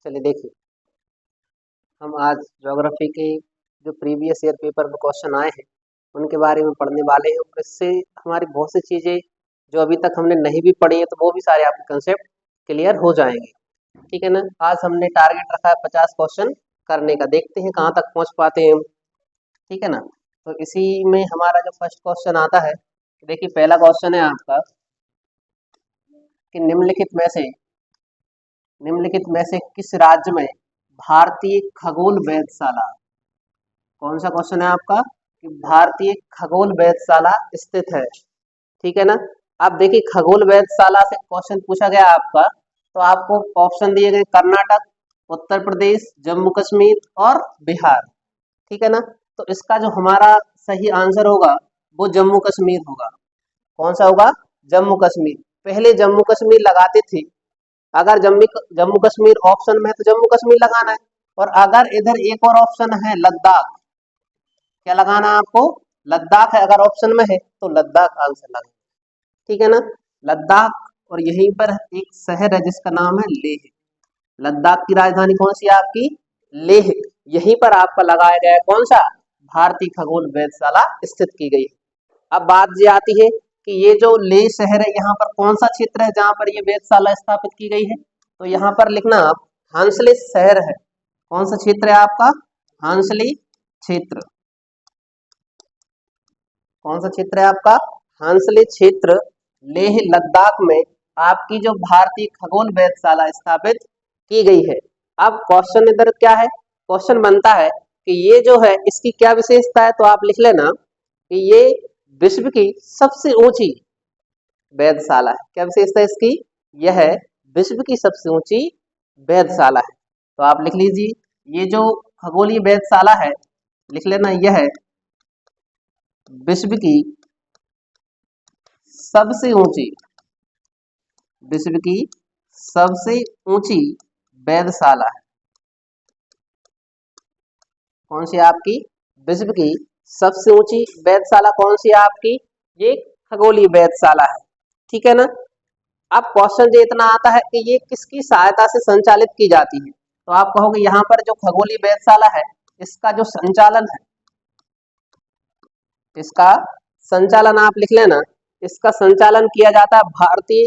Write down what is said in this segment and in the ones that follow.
चलिए देखिए, हम आज ज्योग्राफी के जो प्रीवियस ईयर पेपर में क्वेश्चन आए हैं उनके बारे में पढ़ने वाले हैं और इससे हमारी बहुत सी चीज़ें जो अभी तक हमने नहीं भी पढ़ी हैं तो वो भी सारे आपके कंसेप्ट क्लियर हो जाएंगे। ठीक है ना। आज हमने टारगेट रखा है 50 क्वेश्चन करने का, देखते हैं कहाँ तक पहुँच पाते हैं हम। ठीक है ना। तो इसी में हमारा जो फर्स्ट क्वेश्चन आता है, देखिए पहला क्वेश्चन है आपका कि निम्नलिखित में से किस राज्य में भारतीय खगोल वेधशाला, कौन सा क्वेश्चन है आपका कि भारतीय खगोल वेधशाला स्थित है। ठीक है ना। आप देखिए खगोल वेधशाला से क्वेश्चन पूछा गया आपका, तो आपको ऑप्शन दिए गए कर्नाटक, उत्तर प्रदेश, जम्मू कश्मीर और बिहार। ठीक है ना। तो इसका जो हमारा सही आंसर होगा वो जम्मू कश्मीर होगा। कौन सा होगा? जम्मू कश्मीर। पहले जम्मू कश्मीर लगाते थे, अगर जम्मू जम्मू कश्मीर ऑप्शन में है तो जम्मू कश्मीर लगाना है, और अगर इधर एक और ऑप्शन है लद्दाख, क्या लगाना है आपको? लद्दाख है अगर ऑप्शन में है तो लद्दाख आंसर लगाना। ठीक है ना। लद्दाख, और यहीं पर एक शहर है जिसका नाम है लेह। लद्दाख की राजधानी कौन सी है आपकी? लेह। यहीं पर आपका लगाया गया है कौन सा? भारतीय खगोल वेधशाला स्थित की गई है। अब बात ये आती है कि ये जो लेह शहर है यहाँ पर कौन सा क्षेत्र है जहाँ पर ये वेधशाला स्थापित की गई है? तो यहाँ पर लिखना आप हंसली शहर है। कौन सा क्षेत्र है आपका? हंसली क्षेत्र। कौन सा क्षेत्र है आपका? हंसली क्षेत्र, लेह लद्दाख में आपकी जो भारतीय खगोल वेधशाला स्थापित की गई है। अब क्वेश्चन इधर क्या है? क्वेश्चन बनता है कि ये जो है इसकी क्या विशेषता है, तो आप लिख लेना कि ये विश्व की सबसे ऊंची वेधशाला है। क्या विशेषता है इसकी? यह विश्व की सबसे ऊंची वेधशाला है। तो आप लिख लीजिए ये जो खगोलीय वेधशाला है, लिख लेना यह विश्व की सबसे ऊंची, विश्व की सबसे ऊंची वेधशाला है। कौन सी आपकी? विश्व की सबसे ऊंची वेधशाला कौन सी है आपकी? ये खगोलीय वेधशाला है। ठीक है ना। अब क्वेश्चन जो इतना आता है कि ये किसकी सहायता से संचालित की जाती है, तो आप कहोगे यहाँ पर जो खगोलीय वेधशाला है इसका जो संचालन है, इसका संचालन आप लिख लेना, इसका संचालन किया जाता है भारतीय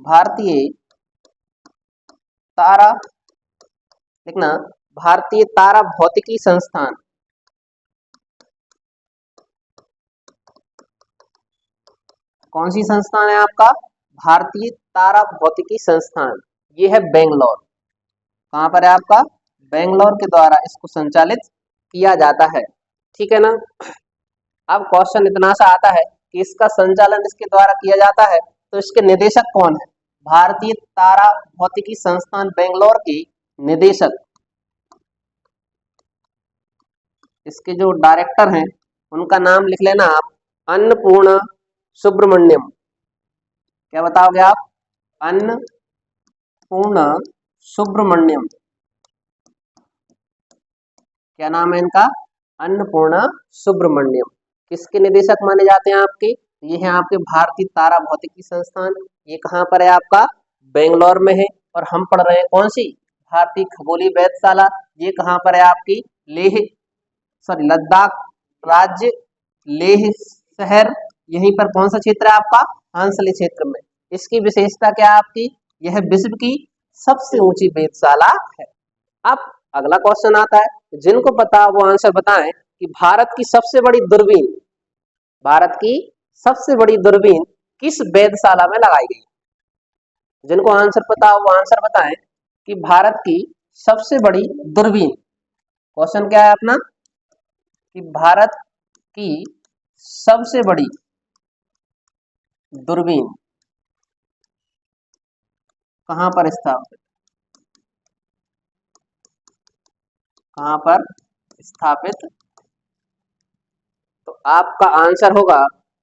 भारतीय तारा, लिखना भारतीय तारा भौतिकी संस्थान। कौन सी संस्थान है आपका? भारतीय तारा भौतिकी संस्थान। ये है बेंगलोर। कहाँ पर है आपका? बेंगलोर के द्वारा इसको संचालित किया जाता है। ठीक है ना। अब क्वेश्चन इतना सा आता है कि इसका संचालन इसके द्वारा किया जाता है, तो इसके निदेशक कौन है? भारतीय तारा भौतिकी संस्थान बेंगलोर की निदेशक, इसके जो डायरेक्टर हैं उनका नाम लिख लेना आप अन्नपूर्णा सुब्रमण्यम। क्या बताओगे आप? अन्नपूर्णा सुब्रमण्यम। क्या नाम है इनका? अन्नपूर्णा सुब्रमण्यम। किसके निदेशक माने जाते हैं आपके? ये है आपके भारतीय तारा भौतिकी संस्थान। ये कहाँ पर है आपका? बेंगलोर में है। और हम पढ़ रहे हैं कौन सी? भारतीय खगोलीय वेधशाला। ये कहाँ पर है आपकी? लेह, सॉरी लद्दाख राज्य, लेह शहर, यहीं पर कौन सा क्षेत्र है आपका? हंसली क्षेत्र में। इसकी विशेषता क्या है आपकी? यह विश्व की सबसे ऊंची वेधशाला है। अब अगला क्वेश्चन आता है, जिनको पता वो आंसर बताएं कि भारत की सबसे बड़ी दूरबीन, भारत की सबसे बड़ी दूरबीन किस वेधशाला में लगाई गई? जिनको आंसर पता वो आंसर बताएं कि भारत की सबसे बड़ी दूरबीन, क्वेश्चन क्या है अपना कि भारत की सबसे बड़ी दूरबीन कहां पर स्थापित, कहां पर स्थापित? तो आपका आंसर होगा,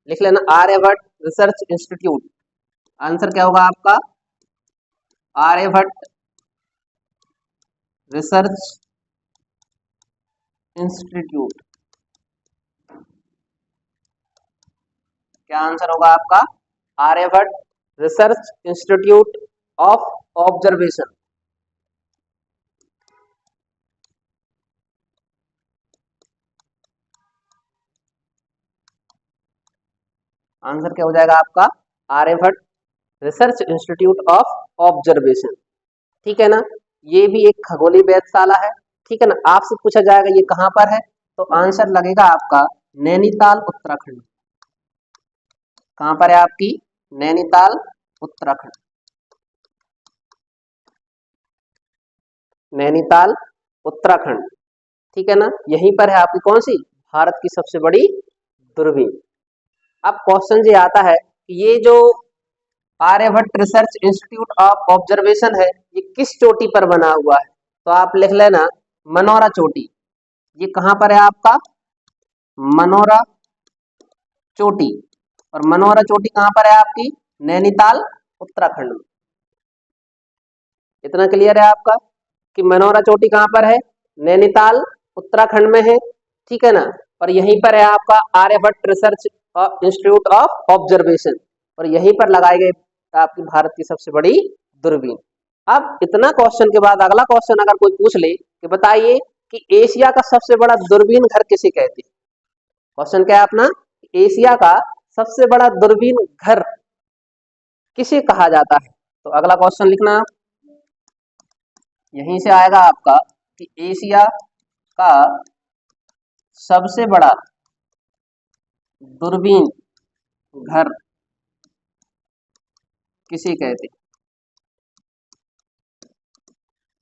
लिख लेना आर्यभट्ट रिसर्च इंस्टीट्यूट। आंसर क्या होगा आपका? Aryabhatta research institute. क्या आंसर होगा आपका? Aryabhatta research institute of observation. Answer क्या हो जाएगा आपका? Aryabhatta research institute of observation. ठीक है ना, ये भी एक खगोलीय वेधशाला है। ठीक है ना, आपसे पूछा जाएगा ये कहाँ पर है, तो आंसर लगेगा आपका नैनीताल उत्तराखंड। कहाँ पर है आपकी? नैनीताल उत्तराखंड। नैनीताल उत्तराखंड। ठीक है ना, यहीं पर है आपकी कौन सी? भारत की सबसे बड़ी दूरबीन। अब क्वेश्चन ये आता है कि ये जो Aryabhatta research institute of observation है, ये किस चोटी पर बना हुआ है? तो आप लिख लेना मनोरा चोटी। ये कहाँ पर है आपका? मनोरा चोटी। और मनोरा चोटी कहाँ पर है आपकी? नैनीताल उत्तराखंड में। इतना क्लियर है आपका कि मनोरा चोटी कहाँ पर है? नैनीताल उत्तराखंड में है। ठीक है ना, और यहीं पर है आपका Aryabhatta research institute of observation, और यहीं पर लगाई गई आपकी भारत की सबसे बड़ी दूरबीन। अब इतना क्वेश्चन के बाद अगला क्वेश्चन अगर कोई पूछ ले कि बताइए कि एशिया का सबसे बड़ा दूरबीन घर किसे कहते हैं? क्वेश्चन क्या है अपना? एशिया का सबसे बड़ा दूरबीन घर किसे कहा जाता है? तो अगला क्वेश्चन लिखना आप, यहीं से आएगा आपका कि एशिया का सबसे बड़ा दूरबीन घर किसे कहते हैं?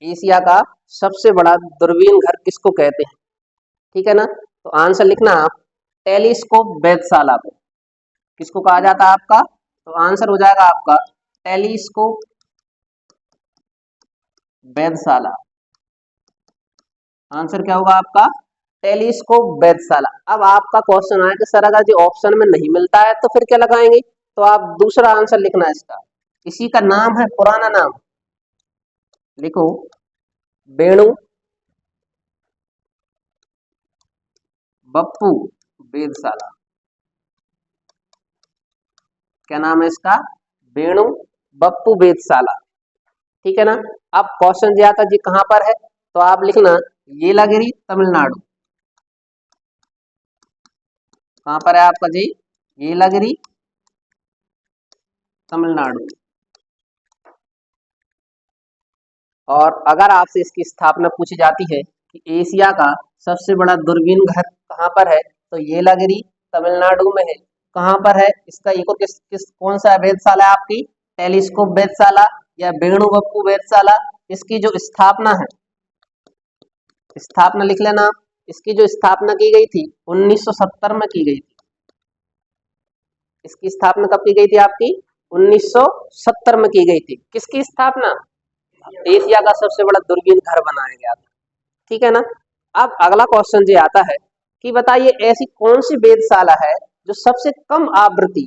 एशिया का सबसे बड़ा दूरबीन घर किसको कहते हैं? ठीक है ना, तो आंसर लिखना आप टेलीस्कोप वेधशाला को। किसको कहा जाता है आपका? तो आंसर हो जाएगा आपका टेलीस्कोप वेधशाला। आंसर क्या होगा आपका? टेलीस्कोप वेधशाला। अब आपका क्वेश्चन आया कि सर अगर जो ऑप्शन में नहीं मिलता है तो फिर क्या लगाएंगे? तो आप दूसरा आंसर लिखना है इसका। इसी का नाम है, पुराना नाम लिखो, वेणु बप्पू वेधशाला। क्या नाम है इसका? वेणु बप्पू वेधशाला। ठीक है ना, अब क्वेश्चन जो आता जी कहां पर है, तो आप लिखना येलागिरी तमिलनाडु। कहां पर है आपका जी? येलागिरी तमिलनाडु। और अगर आपसे इसकी स्थापना पूछी जाती है कि एशिया का सबसे बड़ा दूरबीन घर कहां पर है, तो येलागिरी तमिलनाडु में है। कहां पर है इसका? एक और किस कौन सा वेधशाला है आपकी? टेलीस्कोप वेधशाला या वेणु बप्पू वेधशाला। इसकी जो स्थापना है, स्थापना लिख लेना आप। इसकी जो स्थापना की गई थी 1970 में की गई थी। इसकी स्थापना कब की गई थी आपकी? 1970 में की गई थी। किसकी स्थापना? एशिया का सबसे बड़ा दूरबीन घर बनाया गया था। ठीक है ना, अब अगला क्वेश्चन ये आता है कि बताइए ऐसी कौन सी वेधशाला है जो सबसे कम आवृत्ति,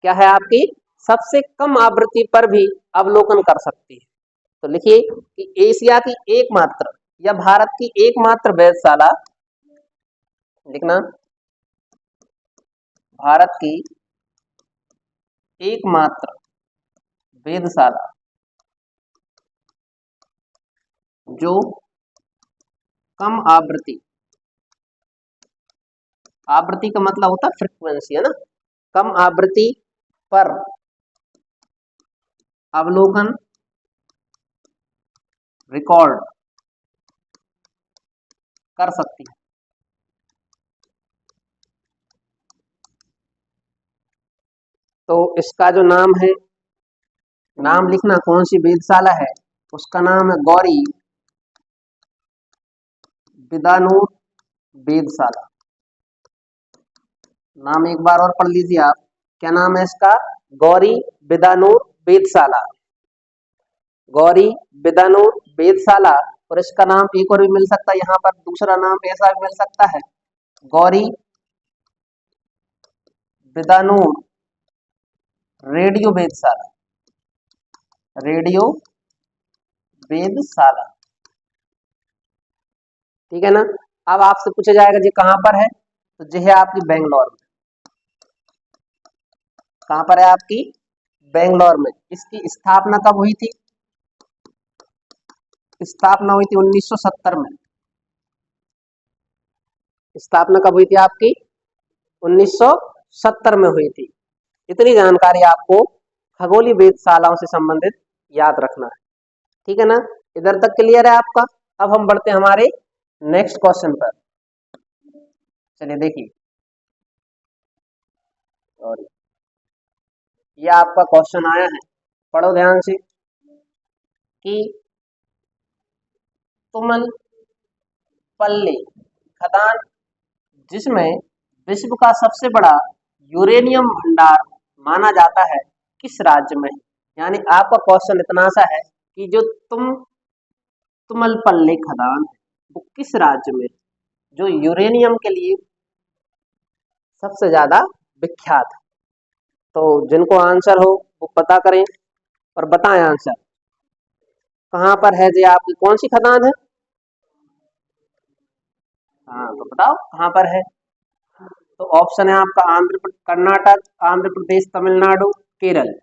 क्या है आपकी? सबसे कम आवृत्ति पर भी अवलोकन कर सकती है। तो लिखिए कि एशिया की एकमात्र या भारत की एकमात्र वेधशाला, लिखना भारत की एकमात्र वेधशाला जो कम आवृत्ति, आवृत्ति का मतलब होता है फ्रीक्वेंसी, है ना, कम आवृत्ति पर अवलोकन रिकॉर्ड कर सकती है। तो इसका जो नाम है, नाम लिखना कौन सी वेधशाला है, उसका नाम है गौरी बिदानूर वेधशाला। नाम एक बार और पढ़ लीजिए आप, क्या नाम है इसका? गौरी बिदानूर वेधशाला। गौरी बिदानूर वेधशाला। और इसका नाम एक और भी मिल सकता है, यहाँ पर दूसरा नाम ऐसा भी मिल सकता है, गौरी बिदानूर रेडियो वेधशाला। रेडियो वेधशाला। ठीक है ना, अब आपसे पूछा जाएगा जी कहां पर है, तो जी है आपकी बेंगलोर में। कहां पर है आपकी? बेंगलोर में। इसकी स्थापना कब हुई थी? स्थापना हुई थी 1970 में। स्थापना कब हुई थी आपकी? 1970 में हुई थी। इतनी जानकारी आपको खगोलीय वेधशालाओं से संबंधित याद रखना है। ठीक है ना, इधर तक क्लियर है आपका। अब हम बढ़ते हैं हमारे नेक्स्ट क्वेश्चन पर। चलिए देखिए, और ये आपका क्वेश्चन आया है, पढ़ो ध्यान से कि तुमलपल्ली खदान जिसमें विश्व का सबसे बड़ा यूरेनियम भंडार माना जाता है किस राज्य में? यानी आपका क्वेश्चन इतना सा है कि जो तुमलपल्ली खदान है वो किस राज्य में, जो यूरेनियम के लिए सबसे ज्यादा विख्यात है। तो जिनको आंसर हो वो पता करें और बताएं आंसर कहाँ पर है जी, आपकी कौन सी खदान है? हाँ तो बताओ कहाँ पर है। तो ऑप्शन है आपका कर्नाटक, आंध्र प्रदेश, तमिलनाडु, केरल।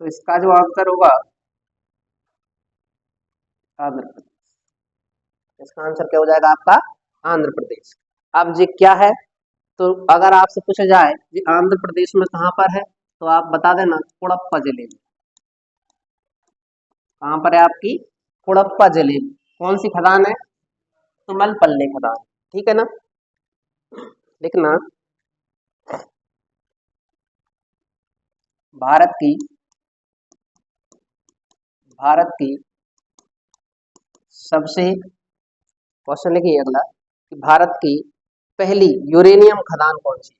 तो इसका जो आंसर होगा आंध्र प्रदेश। इसका आंसर क्या हो जाएगा आपका? आंध्र प्रदेश। अब जी क्या है, तो अगर आपसे पूछा जाए जी आंध्र प्रदेश में कहाँ पर है, तो आप बता देना कोडप्पा जिले में। कहाँ पर है आपकी? कोडप्पा जिले में। कौन सी खदान है? तुमलपल्ली खदान। ठीक है ना, लिखना भारत की सबसे, क्वेश्चन लिखिए अगला कि भारत की पहली यूरेनियम खदान कौन सी है?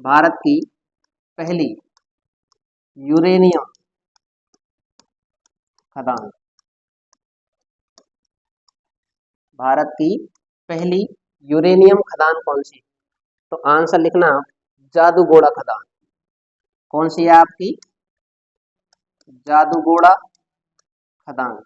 भारत की पहली यूरेनियम खदान, भारत की पहली यूरेनियम खदान कौन सी? तो आंसर लिखना जादूगोड़ा खदान। कौन सी है आपकी? जादूगोड़ा खदान।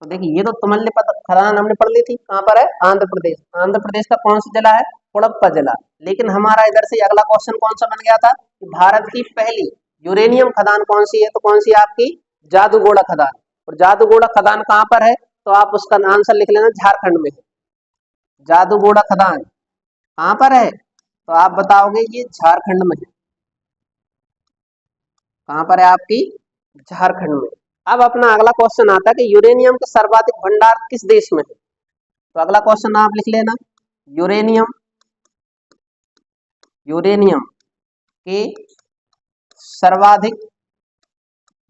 तो देखिए ये तो तुमल्ले खदान हमने पढ़ ली थी, कहाँ पर है? आंध्र प्रदेश। आंध्र प्रदेश का कौन सा जिला है? कोडप्पा जिला। लेकिन हमारा इधर से अगला क्वेश्चन कौन सा बन गया था कि भारत की पहली यूरेनियम खदान कौन सी है? तो कौन सी है आपकी? जादूगोड़ा खदान। और जादूगोड़ा खदान कहाँ पर है? तो आप उसका आंसर लिख लेना झारखंड में है। जादूगोड़ा खदान कहाँ पर है? तो आप बताओगे ये झारखंड में है। कहाँ पर है आपकी? झारखंड में। अब अपना अगला क्वेश्चन आता है कि यूरेनियम का सर्वाधिक भंडार किस देश में है? तो अगला क्वेश्चन आप लिख लेना यूरेनियम यूरेनियम के सर्वाधिक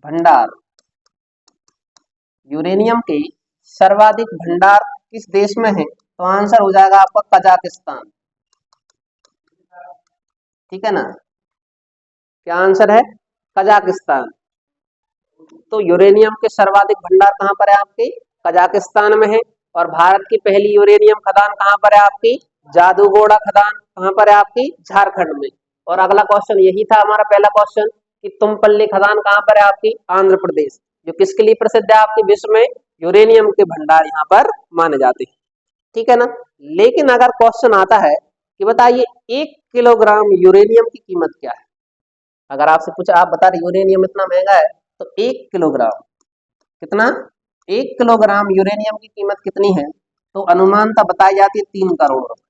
भंडार, यूरेनियम के सर्वाधिक भंडार किस देश में है? तो आंसर हो जाएगा आपका कजाकिस्तान। ठीक है ना, क्या आंसर है? कजाकिस्तान। तो यूरेनियम के सर्वाधिक भंडार कहाँ पर है आपके? कजाकिस्तान में है। और भारत की पहली यूरेनियम खदान कहाँ पर है आपकी? जादूगोड़ा खदान कहाँ पर है आपकी? झारखंड में। और अगला क्वेश्चन यही था हमारा पहला क्वेश्चन कि तुमपल्ली खदान कहाँ पर है आपकी? आंध्र प्रदेश, जो किसके लिए प्रसिद्ध है आपके विश्व में? यूरेनियम के भंडार यहाँ पर माने जाते हैं। ठीक है ना, लेकिन अगर क्वेश्चन आता है कि बताइए 1 किलोग्राम यूरेनियम की कीमत क्या है? अगर आपसे पूछा, आप बता रहे यूरेनियम इतना महंगा है, तो 1 किलोग्राम कितना? 1 किलोग्राम यूरेनियम की कीमत कितनी है? तो अनुमानता बताई जाती है 3 करोड़ रुपए।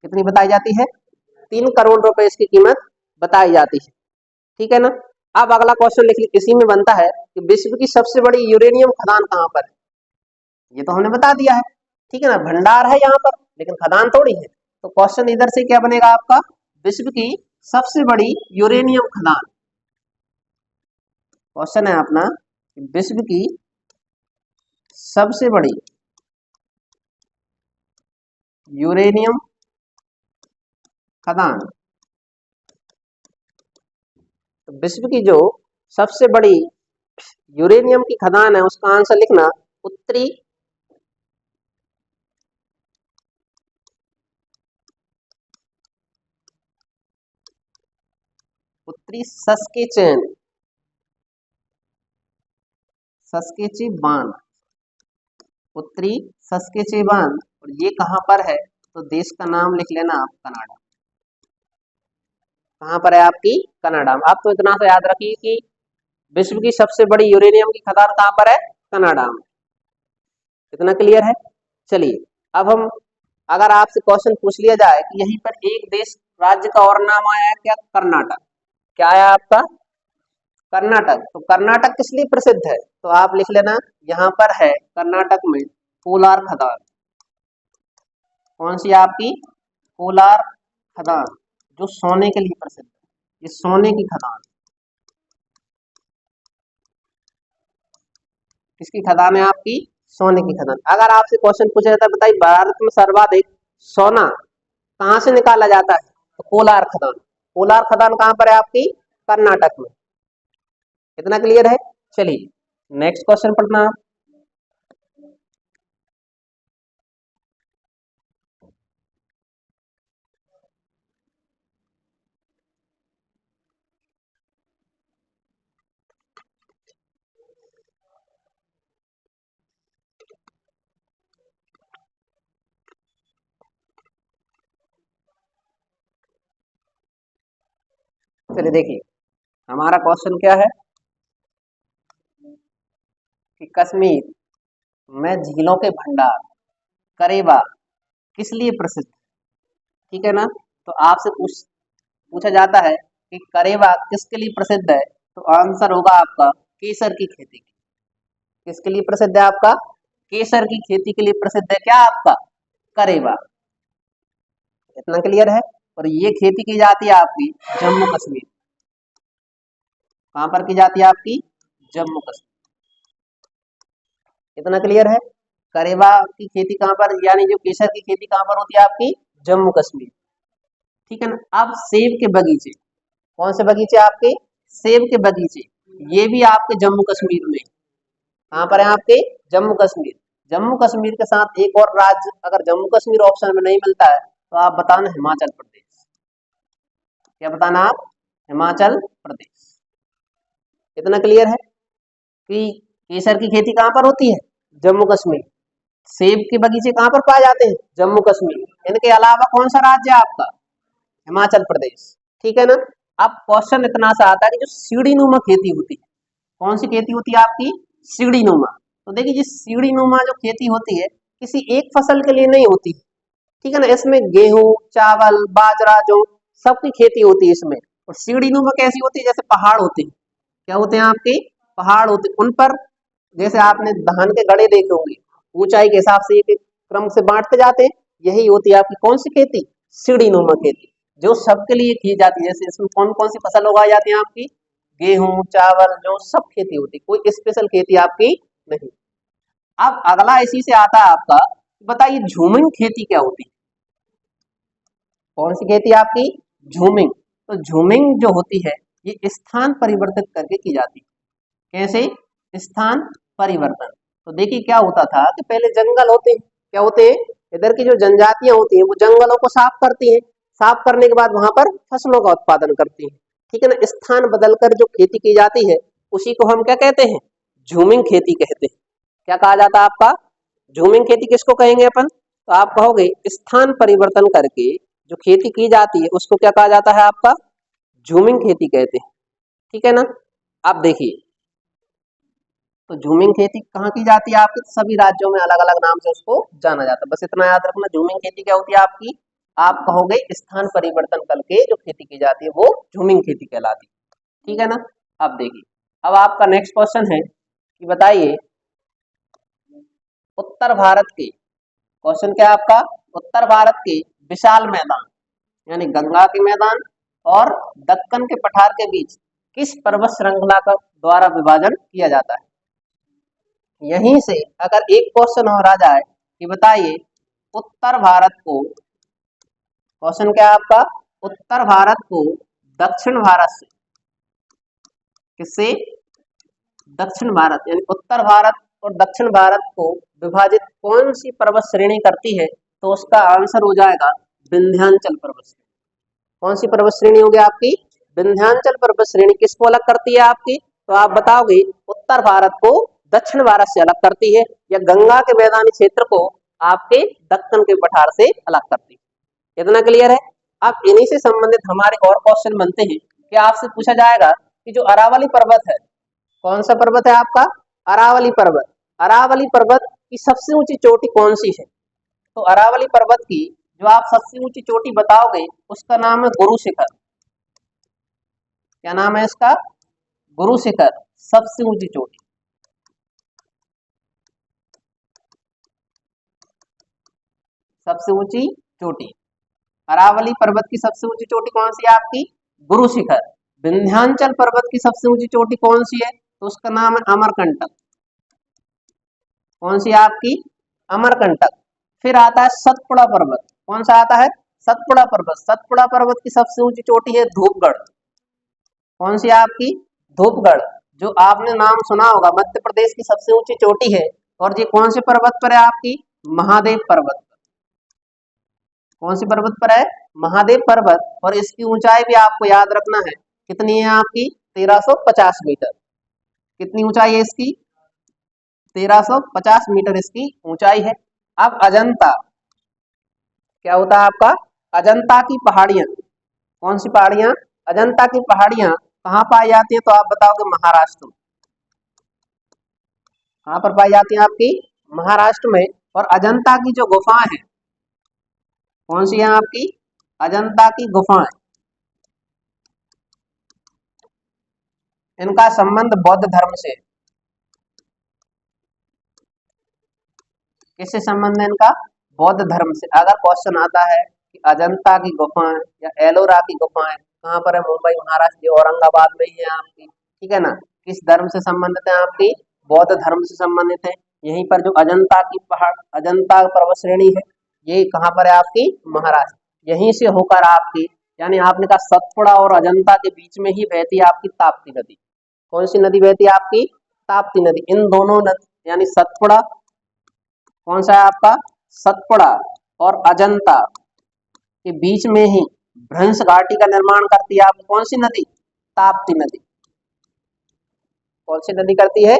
कितनी बताई जाती है? 3 करोड़ रुपए इसकी कीमत बताई जाती है। ठीक है ना, अब अगला क्वेश्चन लिख ली, इसी में बनता है कि विश्व की सबसे बड़ी यूरेनियम खदान कहाँ पर है? ये तो हमने बता दिया है। ठीक है ना, भंडार है यहाँ पर लेकिन खदान थोड़ी है। तो क्वेश्चन इधर से क्या बनेगा आपका? विश्व की सबसे बड़ी यूरेनियम खदान। क्वेश्चन है अपना विश्व की सबसे बड़ी यूरेनियम खदान। तो विश्व की जो सबसे बड़ी यूरेनियम की खदान है उसका आंसर लिखना उत्तरी उत्तरी सस्केचेवान, उत्तरी सस्केचेवान। और ये कहाँ पर है? तो देश का नाम लिख लेना आप कनाडा। कहाँ पर है आपकी? कनाडा। आप तो इतना सा याद रखिए कि विश्व की सबसे बड़ी यूरेनियम की खदान कहाँ पर है? कनाडा में। इतना क्लियर है। चलिए अब हम, अगर आपसे क्वेश्चन पूछ लिया जाए कि यहीं पर एक देश राज्य का और नाम आया है क्या, कर्नाटक, क्या आया आपका, कर्नाटक। तो कर्नाटक किस लिए प्रसिद्ध है, तो आप लिख लेना, यहाँ पर है कर्नाटक में कोलार खदान। कौन सी आपकी, कोलार खदान, जो सोने के लिए प्रसिद्ध है, ये सोने की खदान, किसकी खदान है आपकी, सोने की खदान। अगर आपसे क्वेश्चन पूछा जाता है बताइए भारत में सर्वाधिक सोना कहाँ से निकाला जाता है, तो कोलार खदान। कोलार खदान कहाँ पर है आपकी, कर्नाटक में। इतना क्लियर है। चलिए नेक्स्ट क्वेश्चन पढ़ना आप। चलिए देखिए हमारा क्वेश्चन क्या है कि कश्मीर में झीलों के भंडार करेबा किस लिए प्रसिद्ध, ठीक है ना। तो आपसे पूछा जाता है कि करेबा किसके लिए प्रसिद्ध है, तो आंसर होगा आपका केसर की खेती की। किसके लिए प्रसिद्ध है आपका, केसर की खेती के लिए प्रसिद्ध है क्या आपका, करेबा। इतना क्लियर है। और ये खेती की जाती है आपकी जम्मू कश्मीर। कहां पर की जाती है आपकी, जम्मू कश्मीर। इतना क्लियर है। करेबा की खेती कहां पर, यानी जो केसर की खेती कहां पर होती है आपकी, जम्मू कश्मीर, ठीक है ना। अब सेब के बगीचे, कौन से बगीचे आपके, सेब के बगीचे, ये भी आपके जम्मू कश्मीर में। कहां पर है आपके, जम्मू कश्मीर। जम्मू कश्मीर के साथ एक और राज्य, अगर जम्मू कश्मीर ऑप्शन में नहीं मिलता है तो आप बताना हिमाचल प्रदेश। क्या बताना आप, हिमाचल प्रदेश। इतना क्लियर है कि केसर की खेती कहां पर होती है, जम्मू कश्मीर। सेब के बगीचे कहां पर पाए जाते हैं, जम्मू कश्मीर। इनके अलावा कौन सा राज्य है आपका, हिमाचल प्रदेश, ठीक है ना। अब क्वेश्चन इतना सा आता है कि जो सीढ़ी नुमा खेती होती है, कौन सी खेती होती है आपकी, सीढ़ी नुमा। तो देखिए जिस सीढ़ी नुमा जो खेती होती है किसी एक फसल के लिए नहीं होती, ठीक है ना। इसमें गेहूं, चावल, बाजरा, जो सबकी खेती होती है इसमें। और सीढ़ी नुमा कैसी होती है, जैसे पहाड़ होते हैं, क्या होते हैं आपके, पहाड़ होते हैं, उन पर जैसे आपने धान के गड़े देखे होंगे, ऊंचाई के हिसाब से एक क्रम से बांटते जाते हैं, यही होती है आपकी कौन सी खेती, सीढ़ी नुमा खेती, जो सबके लिए की जाती है। जैसे इसमें कौन कौन सी फसल उगाई जाती है आपकी, गेहूं, चावल, जो सब खेती होती है, कोई स्पेशल खेती आपकी नहीं। अब अगला इसी से आता है आपका, बताइए झूमिंग खेती क्या होती है, कौन सी खेती आपकी, झूमिंग। तो झूमिंग जो होती है ये स्थान परिवर्तित करके की जाती है। कैसे, स्थान परिवर्तन। तो देखिए क्या होता था कि पहले जंगल होते हैं, क्या होते हैं, इधर की जो जनजातियां होती हैं वो जंगलों को साफ करती हैं, साफ करने के बाद वहां पर फसलों का उत्पादन करती हैं, ठीक है ना। स्थान बदलकर जो खेती की जाती है उसी को हम क्या कहते हैं, झूमिंग खेती कहते हैं। क्या कहा जाता है आपका, झूमिंग खेती किसको कहेंगे अपन, तो आप कहोगे स्थान परिवर्तन करके जो खेती की जाती है उसको क्या कहा जाता है आपका, झूमिंग खेती कहते हैं, ठीक है ना। आप देखिए तो झूमिंग खेती कहाँ की जाती है आपके, सभी राज्यों में अलग अलग नाम से उसको जाना जाता है। बस इतना याद रखना, झूमिंग खेती क्या होती है आपकी, आप कहोगे स्थान परिवर्तन करके जो खेती की जाती है वो झूमिंग खेती कहलाती है, ठीक है ना। अब देखिए अब आपका नेक्स्ट क्वेश्चन है कि बताइए उत्तर भारत के, क्वेश्चन क्या है आपका, उत्तर भारत के विशाल मैदान यानी गंगा के मैदान और दक्कन के पठार के बीच किस पर्वत श्रृंखला का द्वारा विभाजन किया जाता है। यहीं से अगर एक क्वेश्चन और आ जाए कि बताइए उत्तर भारत को, क्वेश्चन क्या है आपका, उत्तर भारत को दक्षिण भारत से, किससे, दक्षिण भारत यानी उत्तर भारत और दक्षिण भारत को विभाजित कौन सी पर्वत श्रेणी करती है, तो उसका आंसर हो जाएगा विंध्याचल पर्वत श्रेणी। कौन सी पर्वत श्रेणी होगी आपकी, विंध्याचल पर्वत श्रेणी किसको अलग करती है आपकी, तो आप बताओगे उत्तर भारत को दक्षिण भारत से अलग करती है, या गंगा के मैदानी क्षेत्र को आपके दक्कन के पठार से अलग करती है। इतना क्लियर है। अब इन्हीं से संबंधित हमारे और क्वेश्चन बनते हैं कि आपसे पूछा जाएगा कि जो अरावली पर्वत है, कौन सा पर्वत है आपका, अरावली पर्वत, अरावली पर्वत की सबसे ऊंची चोटी कौन सी है, तो अरावली पर्वत की जो आप सबसे ऊंची चोटी बताओगे उसका नाम है गुरु शिखर। क्या नाम है इसका? गुरु शिखर, सबसे ऊंची चोटी। सबसे ऊंची चोटी अरावली पर्वत की सबसे ऊंची चोटी कौन सी है आपकी? गुरु शिखर। विंध्याचल पर्वत की सबसे ऊंची चोटी कौन सी है? तो उसका नाम है अमरकंटक। कौन सी है आपकी? अमरकंटक। फिर आता है सतपुड़ा पर्वत। कौन सा आता है? सतपुड़ा पर्वत। सतपुड़ा पर्वत की सबसे ऊंची चोटी है धूपगढ़। कौन सी है आपकी? धूपगढ़। जो आपने नाम सुना होगा, मध्य प्रदेश की सबसे ऊंची चोटी है। और ये कौन से पर्वत पर है आपकी? महादेव पर्वत। कौन सी पर्वत पर है? महादेव पर्वत। और इसकी ऊंचाई भी आपको याद रखना है, कितनी है आपकी? 1350 मीटर। कितनी ऊंचाई है इसकी? 1350 मीटर इसकी ऊंचाई है। अब अजंता, क्या होता है आपका? अजंता की पहाड़ियां। कौन सी पहाड़ियां? अजंता की पहाड़ियां कहाँ पाई जाती है? तो आप बताओगे महाराष्ट्र में। कहाँ पर पाई जाती है आपकी? महाराष्ट्र में। और अजंता की जो गुफाएं हैं, कौन सी है आपकी? अजंता की गुफाएं। इनका संबंध बौद्ध धर्म से। किससे संबंध है इनका? बौद्ध धर्म से। अगर क्वेश्चन आता है कि अजंता की गुफाएं या एलोरा की गुफाएं कहाँ पर है? मुंबई महाराष्ट्र, ये औरंगाबाद में ही है आपकी। ठीक है ना? किस धर्म से संबंधित है आपकी? बौद्ध धर्म से संबंधित है। यहीं पर जो अजंता की पहाड़, अजंता पर्वत श्रेणी है, ये कहाँ पर है आपकी? महाराष्ट्र। यहीं से होकर आपकी, यानी आपने कहा सतपुड़ा और अजंता के बीच में ही बहती है आपकी ताप्ती नदी। कौन सी नदी बहती है आपकी? ताप्ती नदी। इन दोनों नदी यानी सतपुड़ा, कौन सा है आपका? सतपुड़ा और अजंता के बीच में ही भ्रंश घाटी का निर्माण करती है आपकी कौन सी नदी? ताप्ती नदी। कौन सी नदी करती है?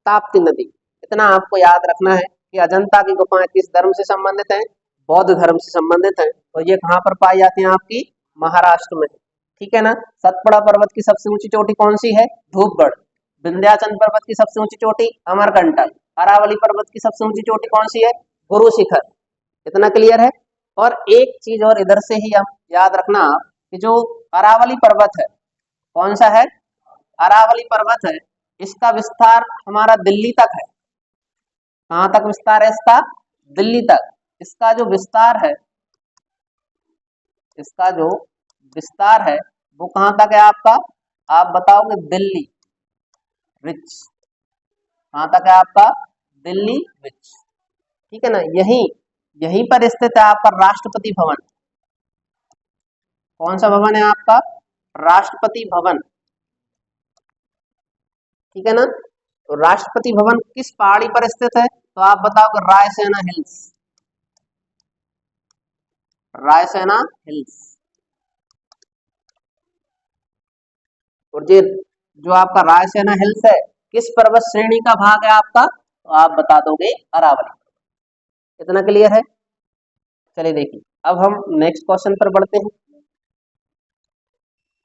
ताप्ती नदी। इतना आपको याद रखना है कि अजंता की गुफाएं किस धर्म से संबंधित हैं? बौद्ध धर्म से संबंधित है। और ये कहाँ पर पाई जाती है आपकी? महाराष्ट्र में। ठीक है ना? सतपुड़ा पर्वत की सबसे ऊंची चोटी कौन सी है? धूपगढ़। विंध्याचल पर्वत की सबसे ऊंची चोटी अमरकंटक। अरावली पर्वत की सबसे ऊंची चोटी कौन सी है? गुरु शिखर। इतना क्लियर है? और एक चीज और इधर से ही आप याद रखना कि जो अरावली पर्वत है, कौन सा है? अरावली पर्वत है, इसका विस्तार हमारा दिल्ली तक है। कहाँ तक विस्तार है इसका? दिल्ली तक। इसका जो विस्तार है, इसका जो विस्तार है वो कहाँ तक है आपका? आप बताओगे दिल्ली रिच। कहाँ तक है आपका? दिल्ली रिच। ठीक है ना? यहीं यहीं पर स्थित है आपका राष्ट्रपति भवन। कौन सा भवन है आपका? राष्ट्रपति भवन। ठीक है ना? तो राष्ट्रपति भवन किस पहाड़ी पर स्थित है? तो आप बताओगे रायसेना हिल्स। रायसेना हिल्स। और ये जो आपका रायसेना हिल्स है, किस पर्वत श्रेणी का भाग है आपका? तो आप बता दोगे अरावली। इतना क्लियर है? चलिए देखिए, अब हम नेक्स्ट क्वेश्चन पर बढ़ते हैं।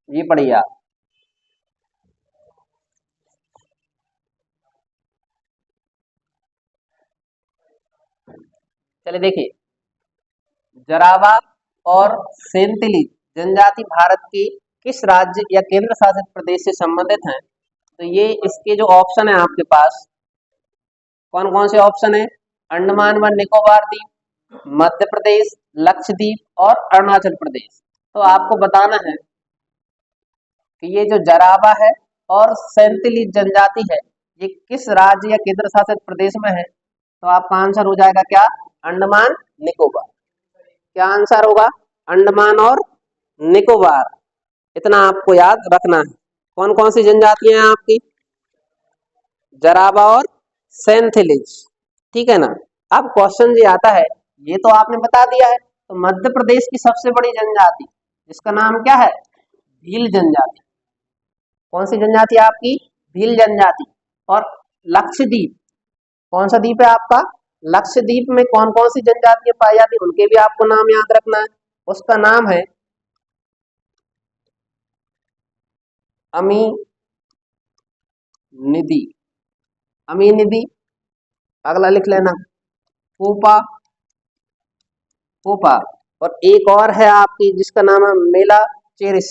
ये पढ़िए आप। चलिए देखिए, जरावा और सेंतिली जनजाति भारत की किस राज्य या केंद्र शासित प्रदेश से संबंधित हैं? तो ये इसके जो ऑप्शन है आपके पास, कौन कौन से ऑप्शन है? अंडमान व निकोबार द्वीप, मध्य प्रदेश, लक्षद्वीप और अरुणाचल प्रदेश। तो आपको बताना है कि ये जो जरावा है और सेंतिली जनजाति है, ये किस राज्य या केंद्र शासित प्रदेश में है? तो आपका आंसर हो जाएगा क्या? अंडमान निकोबार। क्या आंसर होगा? अंडमान और निकोबार। इतना आपको याद रखना है। कौन कौन सी जनजातियां हैं आपकी? जरावा और सेंथिलिज। ठीक है ना? अब क्वेश्चन ये आता है, ये तो आपने बता दिया है, तो मध्य प्रदेश की सबसे बड़ी जनजाति, जिसका नाम क्या है? भील जनजाति। कौन सी जनजाति है आपकी? भील जनजाति। और लक्षद्वीप, कौन सा द्वीप है आपका? लक्षद्वीप में कौन कौन सी जनजातियां पाई जाती है, उनके भी आपको नाम याद रखना है। उसका नाम है अमी निधि। अमी निधि। अगला लिख लेना, कोपा, पोपा। और एक और है आपकी जिसका नाम है मेला चेरिस,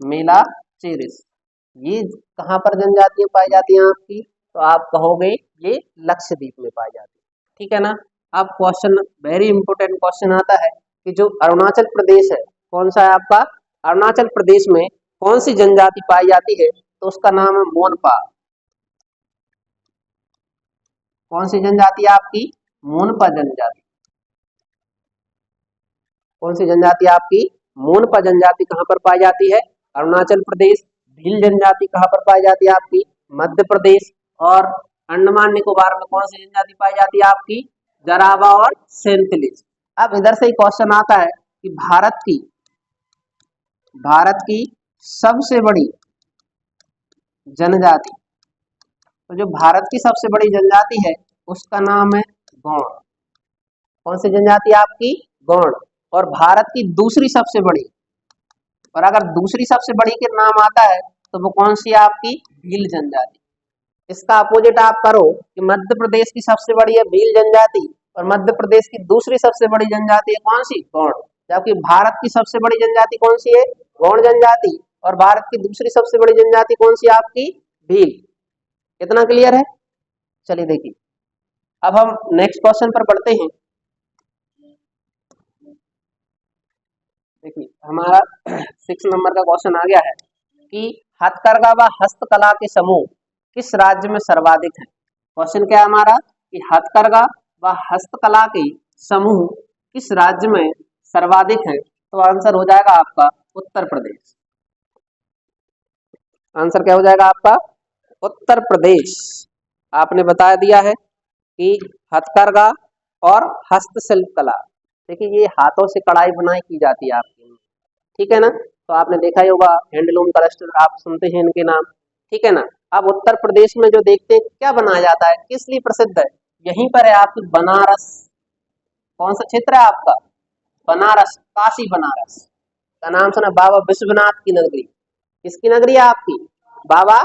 मेला चेरिस। ये कहाँ पर जनजातियां पाई जाती हैं आपकी, तो आप कहोगे ये लक्षद्वीप में पाई जाती है, ठीक है ना। अब क्वेश्चन वेरी इंपोर्टेंट क्वेश्चन आता है कि जो अरुणाचल प्रदेश है, कौन सा है आपका, अरुणाचल प्रदेश में कौन सी जनजाति पाई जाती है, तो उसका नाम है मोनपा। कौन सी जनजाति है आपकी, मोनपा जनजाति। कौन सी जनजाति आपकी, मोनपा जनजाति कहाँ पर पाई जाती है, अरुणाचल प्रदेश। भील जनजाति कहाँ पर पाई जाती है आपकी, मध्य प्रदेश। और अंडमान निकोबार में कौन सी जनजाति पाई जाती है आपकी, जरावा और सेंतिलिस। अब इधर से ही क्वेश्चन आता है कि भारत की सबसे बड़ी जनजाति, तो जो भारत की सबसे बड़ी जनजाति है उसका नाम है गौड़। कौन सी जनजाति आपकी, गौड़। और भारत की दूसरी सबसे बड़ी, और अगर दूसरी सबसे बड़ी के नाम आता है तो वो कौन सी है आपकी, भील जनजाति। इसका अपोजिट आप करो कि मध्य प्रदेश की सबसे बड़ी है भील जनजाति और मध्य प्रदेश की दूसरी सबसे बड़ी जनजाति है कौन सी, गौड़। जबकि भारत की सबसे बड़ी जनजाति कौन सी है, गौड़ जनजाति। और भारत की दूसरी सबसे बड़ी जनजाति कौन सी आपकी, भील। कितना क्लियर है। चलिए देखिए, अब हम नेक्स्ट क्वेश्चन पर बढ़ते हैं। देखिए हमारा 6 नंबर का क्वेश्चन आ गया है कि हथकरघा व हस्तकला के समूह किस राज्य में सर्वाधिक है। क्वेश्चन क्या है हमारा कि हथकरघा व हस्तकला के समूह किस राज्य में सर्वाधिक है, तो आंसर हो जाएगा आपका उत्तर प्रदेश। आंसर क्या हो जाएगा आपका, उत्तर प्रदेश। आपने बता दिया है कि हथकरघा और हस्तशिल्प कला, देखिए ये हाथों से कढ़ाई बुनाई की जाती है आपके, ठीक है ना। तो आपने देखा ही होगा हैंडलूम क्लस्टर, आप सुनते हैं इनके नाम, ठीक है ना। अब उत्तर प्रदेश में जो देखते हैं क्या बनाया जाता है, किस लिए प्रसिद्ध है, यहीं पर है आपकी बनारस। कौन सा क्षेत्र है आपका, बनारस, काशी बनारस का नाम सुना, बाबा विश्वनाथ की नगरी। किसकी नगरी है आपकी, बाबा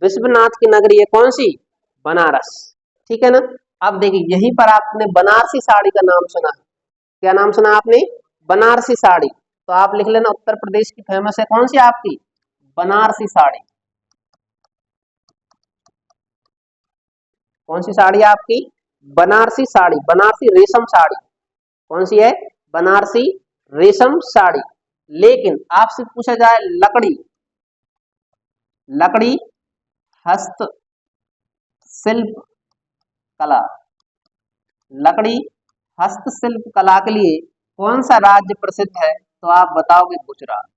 विश्वनाथ की नगरी है कौन सी, बनारस, ठीक है ना। अब देखिए यहीं पर आपने बनारसी साड़ी का नाम सुना, क्या नाम सुना आपने, बनारसी साड़ी। तो आप लिख लेना उत्तर प्रदेश की फेमस है कौन सी आपकी, बनारसी साड़ी। कौन सी साड़ी है आपकी, बनारसी साड़ी, बनारसी रेशम साड़ी। कौन सी है, बनारसी रेशम साड़ी। लेकिन आपसे पूछा जाए लकड़ी, लकड़ी हस्त शिल्प कला, लकड़ी हस्तशिल्प कला के लिए कौन सा राज्य प्रसिद्ध है, तो आप बताओगे गुजरात।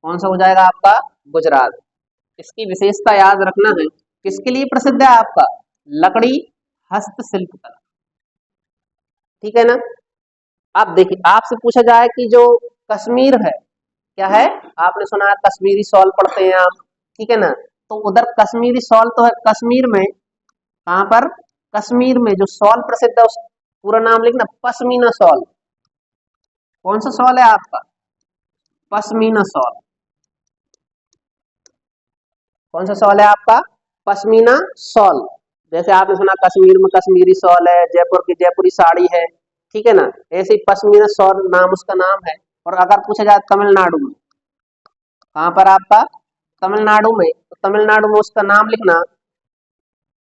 कौन सा हो जाएगा आपका, गुजरात। इसकी विशेषता याद रखना है, किसके लिए प्रसिद्ध है आपका, लकड़ी हस्तशिल्प कला, ठीक है ना। अब देखिए आपसे पूछा जाए कि जो कश्मीर है, क्या है, आपने सुना है कश्मीरी शॉल पढ़ते हैं आप, ठीक है ना। तो उधर कश्मीरी शॉल तो है कश्मीर में, कहां पर, कश्मीर में जो शॉल प्रसिद्ध है उस पूरा नाम लिखना, पश्मीना शॉल। कौन सा शॉल है आपका, पश्मीना शॉल। कौन सा शॉल है आपका, पश्मीना शॉल। जैसे आपने सुना कश्मीर में कश्मीरी शॉल है, जयपुर की जयपुरी साड़ी है, ठीक है ना। ऐसे ही पश्मीना शॉल नाम उसका नाम है। और अगर पूछा जाए तमिलनाडु में, कहां पर आपका, तमिलनाडु में, तो तमिलनाडु में उसका नाम लिखना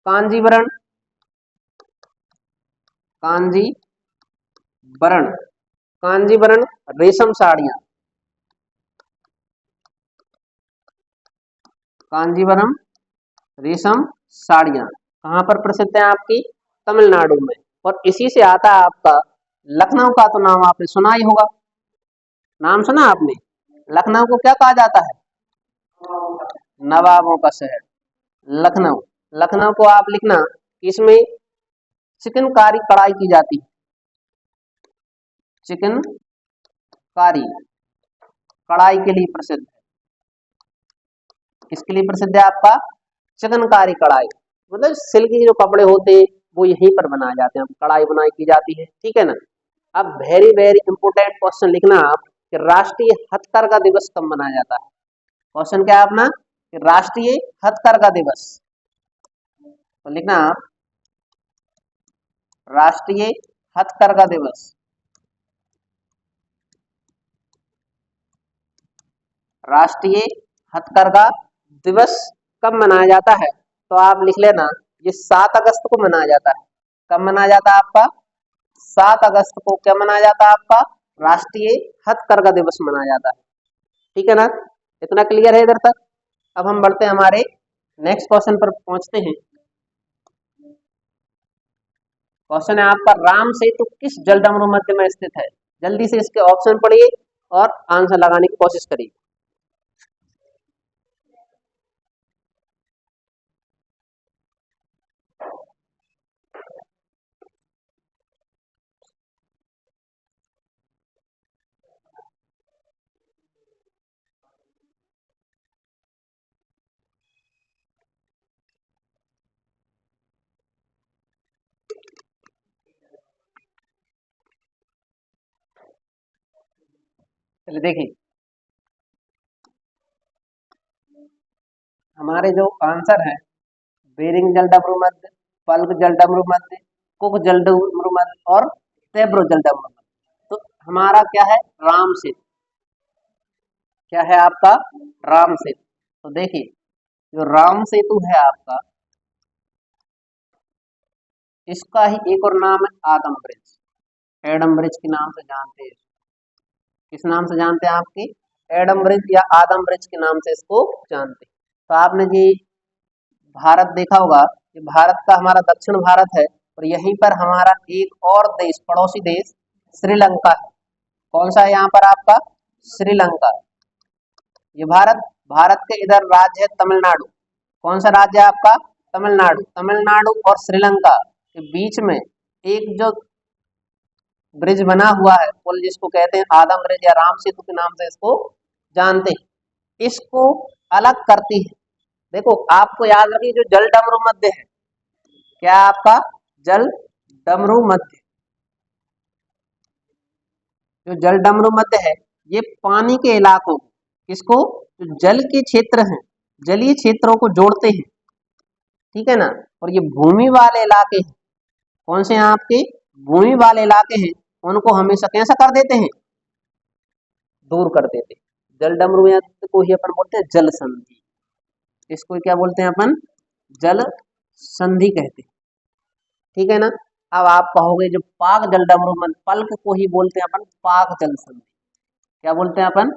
कांजीवरम, कांजीवरम, कांजीवरम रेशम साड़ियां, कांजीवरम रेशम साड़ियां कहां पर प्रसिद्ध है आपकी, तमिलनाडु में। और इसी से आता है आपका लखनऊ का, तो नाम आपने सुना ही होगा, नाम सुना आपने, लखनऊ को क्या कहा जाता है, नवाबों का शहर, लखनऊ। लखनऊ को आप लिखना, इसमें चिकनकारी कढ़ाई की जाती है, चिकनकारी कढ़ाई के लिए प्रसिद्ध है। किसके लिए प्रसिद्ध है आपका, चिकनकारी कढ़ाई, मतलब सिल्क के जो कपड़े होते हैं वो यहीं पर बनाए जाते हैं, कढ़ाई बुनाई की जाती है, ठीक है ना। अब वेरी वेरी इंपोर्टेंट क्वेश्चन लिखना आप कि राष्ट्रीय हथकरघा दिवस कब मनाया जाता है। क्वेश्चन क्या है अपना कि राष्ट्रीय हथकरघा दिवस, तो लिखना आप राष्ट्रीय हथकरघा दिवस। राष्ट्रीय हथकरघा दिवस कब मनाया जाता है? तो आप लिख लेना, ये 7 अगस्त को मनाया जाता है। कब मनाया जाता है आपका? 7 अगस्त को क्या मनाया जाता है आपका? राष्ट्रीय हथकरघा दिवस मनाया जाता है। ठीक है ना, इतना क्लियर है इधर तक। अब हम बढ़ते हैं हमारे नेक्स्ट क्वेश्चन पर पहुंचते हैं। क्वेश्चन है आपका, राम सेतु किस जलडमरू मध्य में स्थित है? जल्दी से इसके ऑप्शन पढ़िए और आंसर लगाने की कोशिश करिए। चलिए देखिए, हमारे जो आंसर है, बेरिंग जलडमरू मध्य, पल्ग जलडमरू मध्य, कुक जलडमरू मध्य और तेब्रो जलडमरू मध्य। तो हमारा क्या है? राम सेतु। क्या है आपका? राम सेतु। तो देखिए, जो राम सेतु है आपका, इसका ही एक और नाम है आदम ब्रिज। एडम ब्रिज के नाम से जानते हैं। किस नाम से जानते हैं आपके? एडम ब्रिज या आदम ब्रिज के नाम से इसको जानते हैं। तो आपने जी भारत देखा होगा, कि भारत का हमारा दक्षिण भारत है और यहीं पर हमारा एक और देश, पड़ोसी देश श्रीलंका है। कौन सा है यहाँ पर आपका? श्रीलंका। ये भारत, भारत के इधर राज्य है तमिलनाडु। कौन सा राज्य है आपका? तमिलनाडु। तमिलनाडु और श्रीलंका के बीच में एक जो ब्रिज बना हुआ है, पुल, जिसको कहते हैं आदम ब्रिज या राम सेतु के नाम से इसको जानते हैं, इसको अलग करती है। देखो, आपको याद रखिए, जो जल डमरू मध्य है, क्या आपका? जल डमरू मध्य। जो जल डमरू मध्य है, ये पानी के इलाकों, किसको? जो जल के क्षेत्र हैं, जलीय क्षेत्रों को जोड़ते हैं। ठीक है ना, और ये भूमि वाले इलाके हैं। कौन से हैं आपके? भूमि वाले इलाके हैं, उनको हमेशा कैसा कर देते हैं? दूर कर देते हैं। जल डमरू को ही अपन बोलते हैं जल संधि। इसको क्या बोलते हैं अपन? जल संधि कहते हैं। ठीक है ना। अब आप कहोगे, जो पाक जल डमरू मध्य, पल्क को ही बोलते हैं अपन पाक जल संधि। क्या बोलते हैं अपन?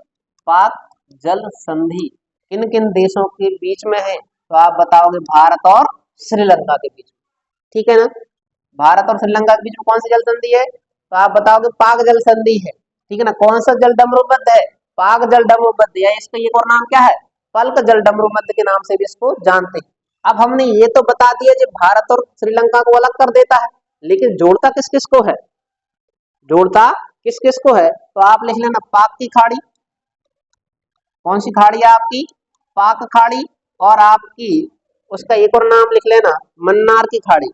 पाक जल संधि। किन किन देशों के बीच में है? तो आप बताओगे भारत और श्रीलंका के बीच में। ठीक है ना, भारत और श्रीलंका के बीच में कौन सी जल संधि है? तो आप बताओगे पाक जल संधि है। ठीक है ना, कौन सा जल डमरू मध्य है? पाक जल डमरू मध्य, या इसका एक और नाम क्या है? पल्क जल डमरू मध्य के नाम से भी इसको जानते हैं। अब हमने ये तो बता दिया जो भारत और श्रीलंका को अलग कर देता है, लेकिन जोड़ता किस किस को है? जोड़ता किस किस को है? तो आप लिख लेना, पाक की खाड़ी। कौन सी खाड़ी है आपकी? पाक खाड़ी। और आपकी उसका एक और नाम लिख लेना, मन्नार की खाड़ी।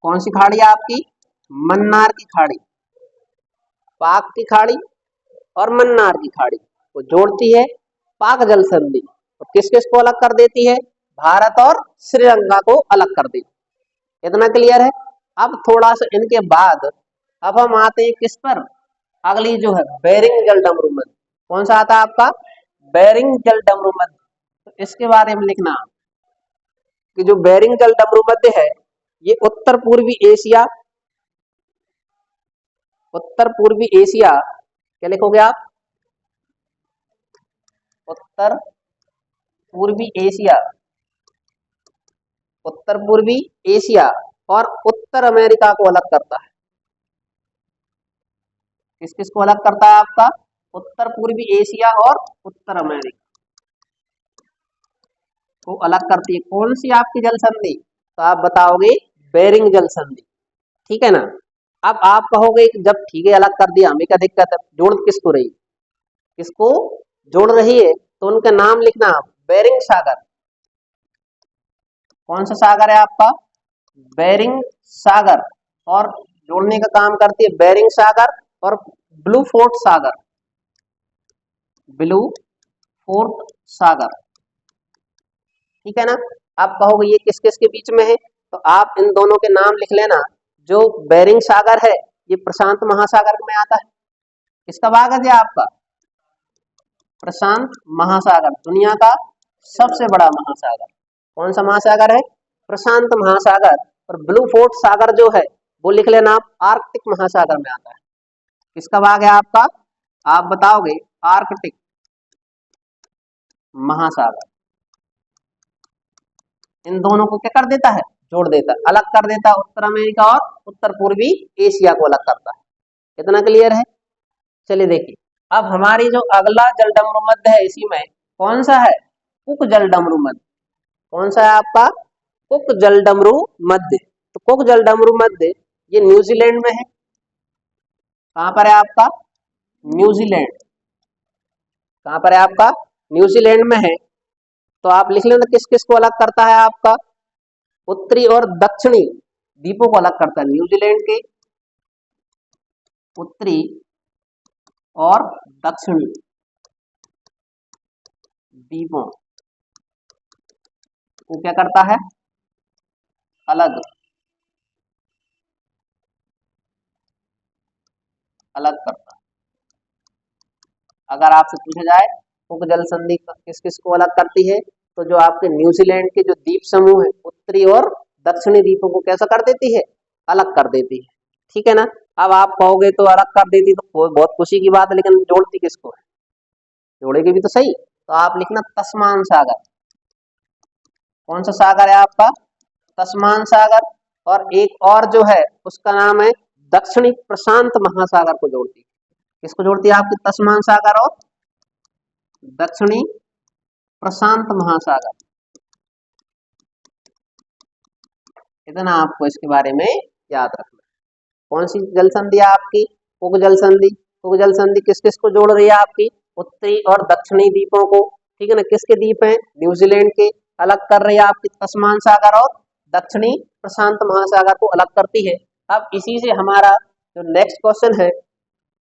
कौन सी खाड़ी है आपकी? मन्नार की खाड़ी। पाक की खाड़ी और मन्नार की खाड़ी को जोड़ती है पाक जल संधि, और किस किस को अलग कर देती है? भारत और श्रीलंका को अलग कर देती है। इतना क्लियर है। अब थोड़ा सा इनके बाद अब हम आते हैं किस पर? अगली जो है बेरिंग जल डमरू मध्य। कौन सा आता है आपका? बेरिंग जल डमरू मध्य। तो इसके बारे में लिखना कि जो बेरिंग जल डमरू मध्य है, ये उत्तर पूर्वी एशिया, उत्तर पूर्वी एशिया, क्या लिखोगे आप? उत्तर पूर्वी एशिया, उत्तर पूर्वी एशिया और उत्तर अमेरिका को अलग करता है। किस किस को अलग करता है आपका? उत्तर पूर्वी एशिया और उत्तर अमेरिका को अलग करती है। कौन सी आपकी जल संधि? तो आप बताओगे बेरिंग जल संधि। ठीक है ना। अब आप कहोगे कि जब ठीक है अलग कर दिया, हमें क्या दिक्कत है? जोड़ किसको रही? किसको जोड़ रही है? तो उनका नाम लिखना, बेरिंग सागर। कौन सा सागर है आपका? बेरिंग सागर। और जोड़ने का काम करती है बेरिंग सागर और ब्लू फोर्ट सागर। ब्लू फोर्ट सागर। ठीक है ना। आप कहोगे ये किस किस के बीच में है, तो आप इन दोनों के नाम लिख लेना। जो बेरिंग सागर है ये प्रशांत महासागर में आता है। किसका भाग है जी आपका? प्रशांत महासागर, दुनिया का सबसे बड़ा महासागर। कौन सा महासागर है? प्रशांत महासागर। और ब्लू फोर्ट सागर जो है वो लिख लेना आप, आर्कटिक महासागर में आता है। किसका भाग है आपका? आप बताओगे आर्कटिक महासागर। इन दोनों को क्या कर देता है? जोड़ देता है, अलग कर देता है। उत्तर अमेरिका और उत्तर पूर्वी एशिया को अलग करता है। कितना क्लियर है? चलिए देखिए, अब हमारी जो अगला जलडमरू मध्य है इसी में कौन सा है? कुक जलडमरू मध्य। कौन सा है आपका? कुक जलडमरू मध्य। तो कुक जलडमरू मध्य ये न्यूजीलैंड में है। कहां पर है आपका? न्यूजीलैंड। कहां पर है आपका? न्यूजीलैंड में है। तो आप लिख लेना किस किस को अलग करता है आपका? उत्तरी और दक्षिणी द्वीपों को अलग करता है। न्यूजीलैंड के उत्तरी और दक्षिणी द्वीपों को क्या करता है? अलग अलग करता है। अगर आपसे पूछा जाए कुक जल संधि किस किस को अलग करती है, तो जो आपके न्यूजीलैंड के जो द्वीप समूह है उत्तरी और दक्षिणी द्वीपों को कैसा कर देती है? अलग कर देती है। ठीक है ना? अब आप कहोगे तो अलग कर देती तो बहुत खुशी की बात है, लेकिन जोड़ती किसको है? जोड़ेगी भी तो सही। तो आप लिखना तस्मान सागर। कौन सा सागर है आपका? तस्मान सागर। और एक और जो है उसका नाम है दक्षिणी प्रशांत महासागर को जोड़ती है। किसको जोड़ती है आपकी? तस्मान सागर और दक्षिणी प्रशांत महासागर। इतना आपको इसके बारे में याद रखना। कौन सी जल संधि है आपकी? कुक जल संधि। कुक जल संधि किस किस को जोड़ रही है आपकी? उत्तरी और दक्षिणी द्वीपों को। ठीक है ना? किसके द्वीप हैं? न्यूजीलैंड के। अलग कर रही है आपकी तस्मान सागर और दक्षिणी प्रशांत महासागर को अलग करती है। अब इसी से हमारा जो नेक्स्ट क्वेश्चन है,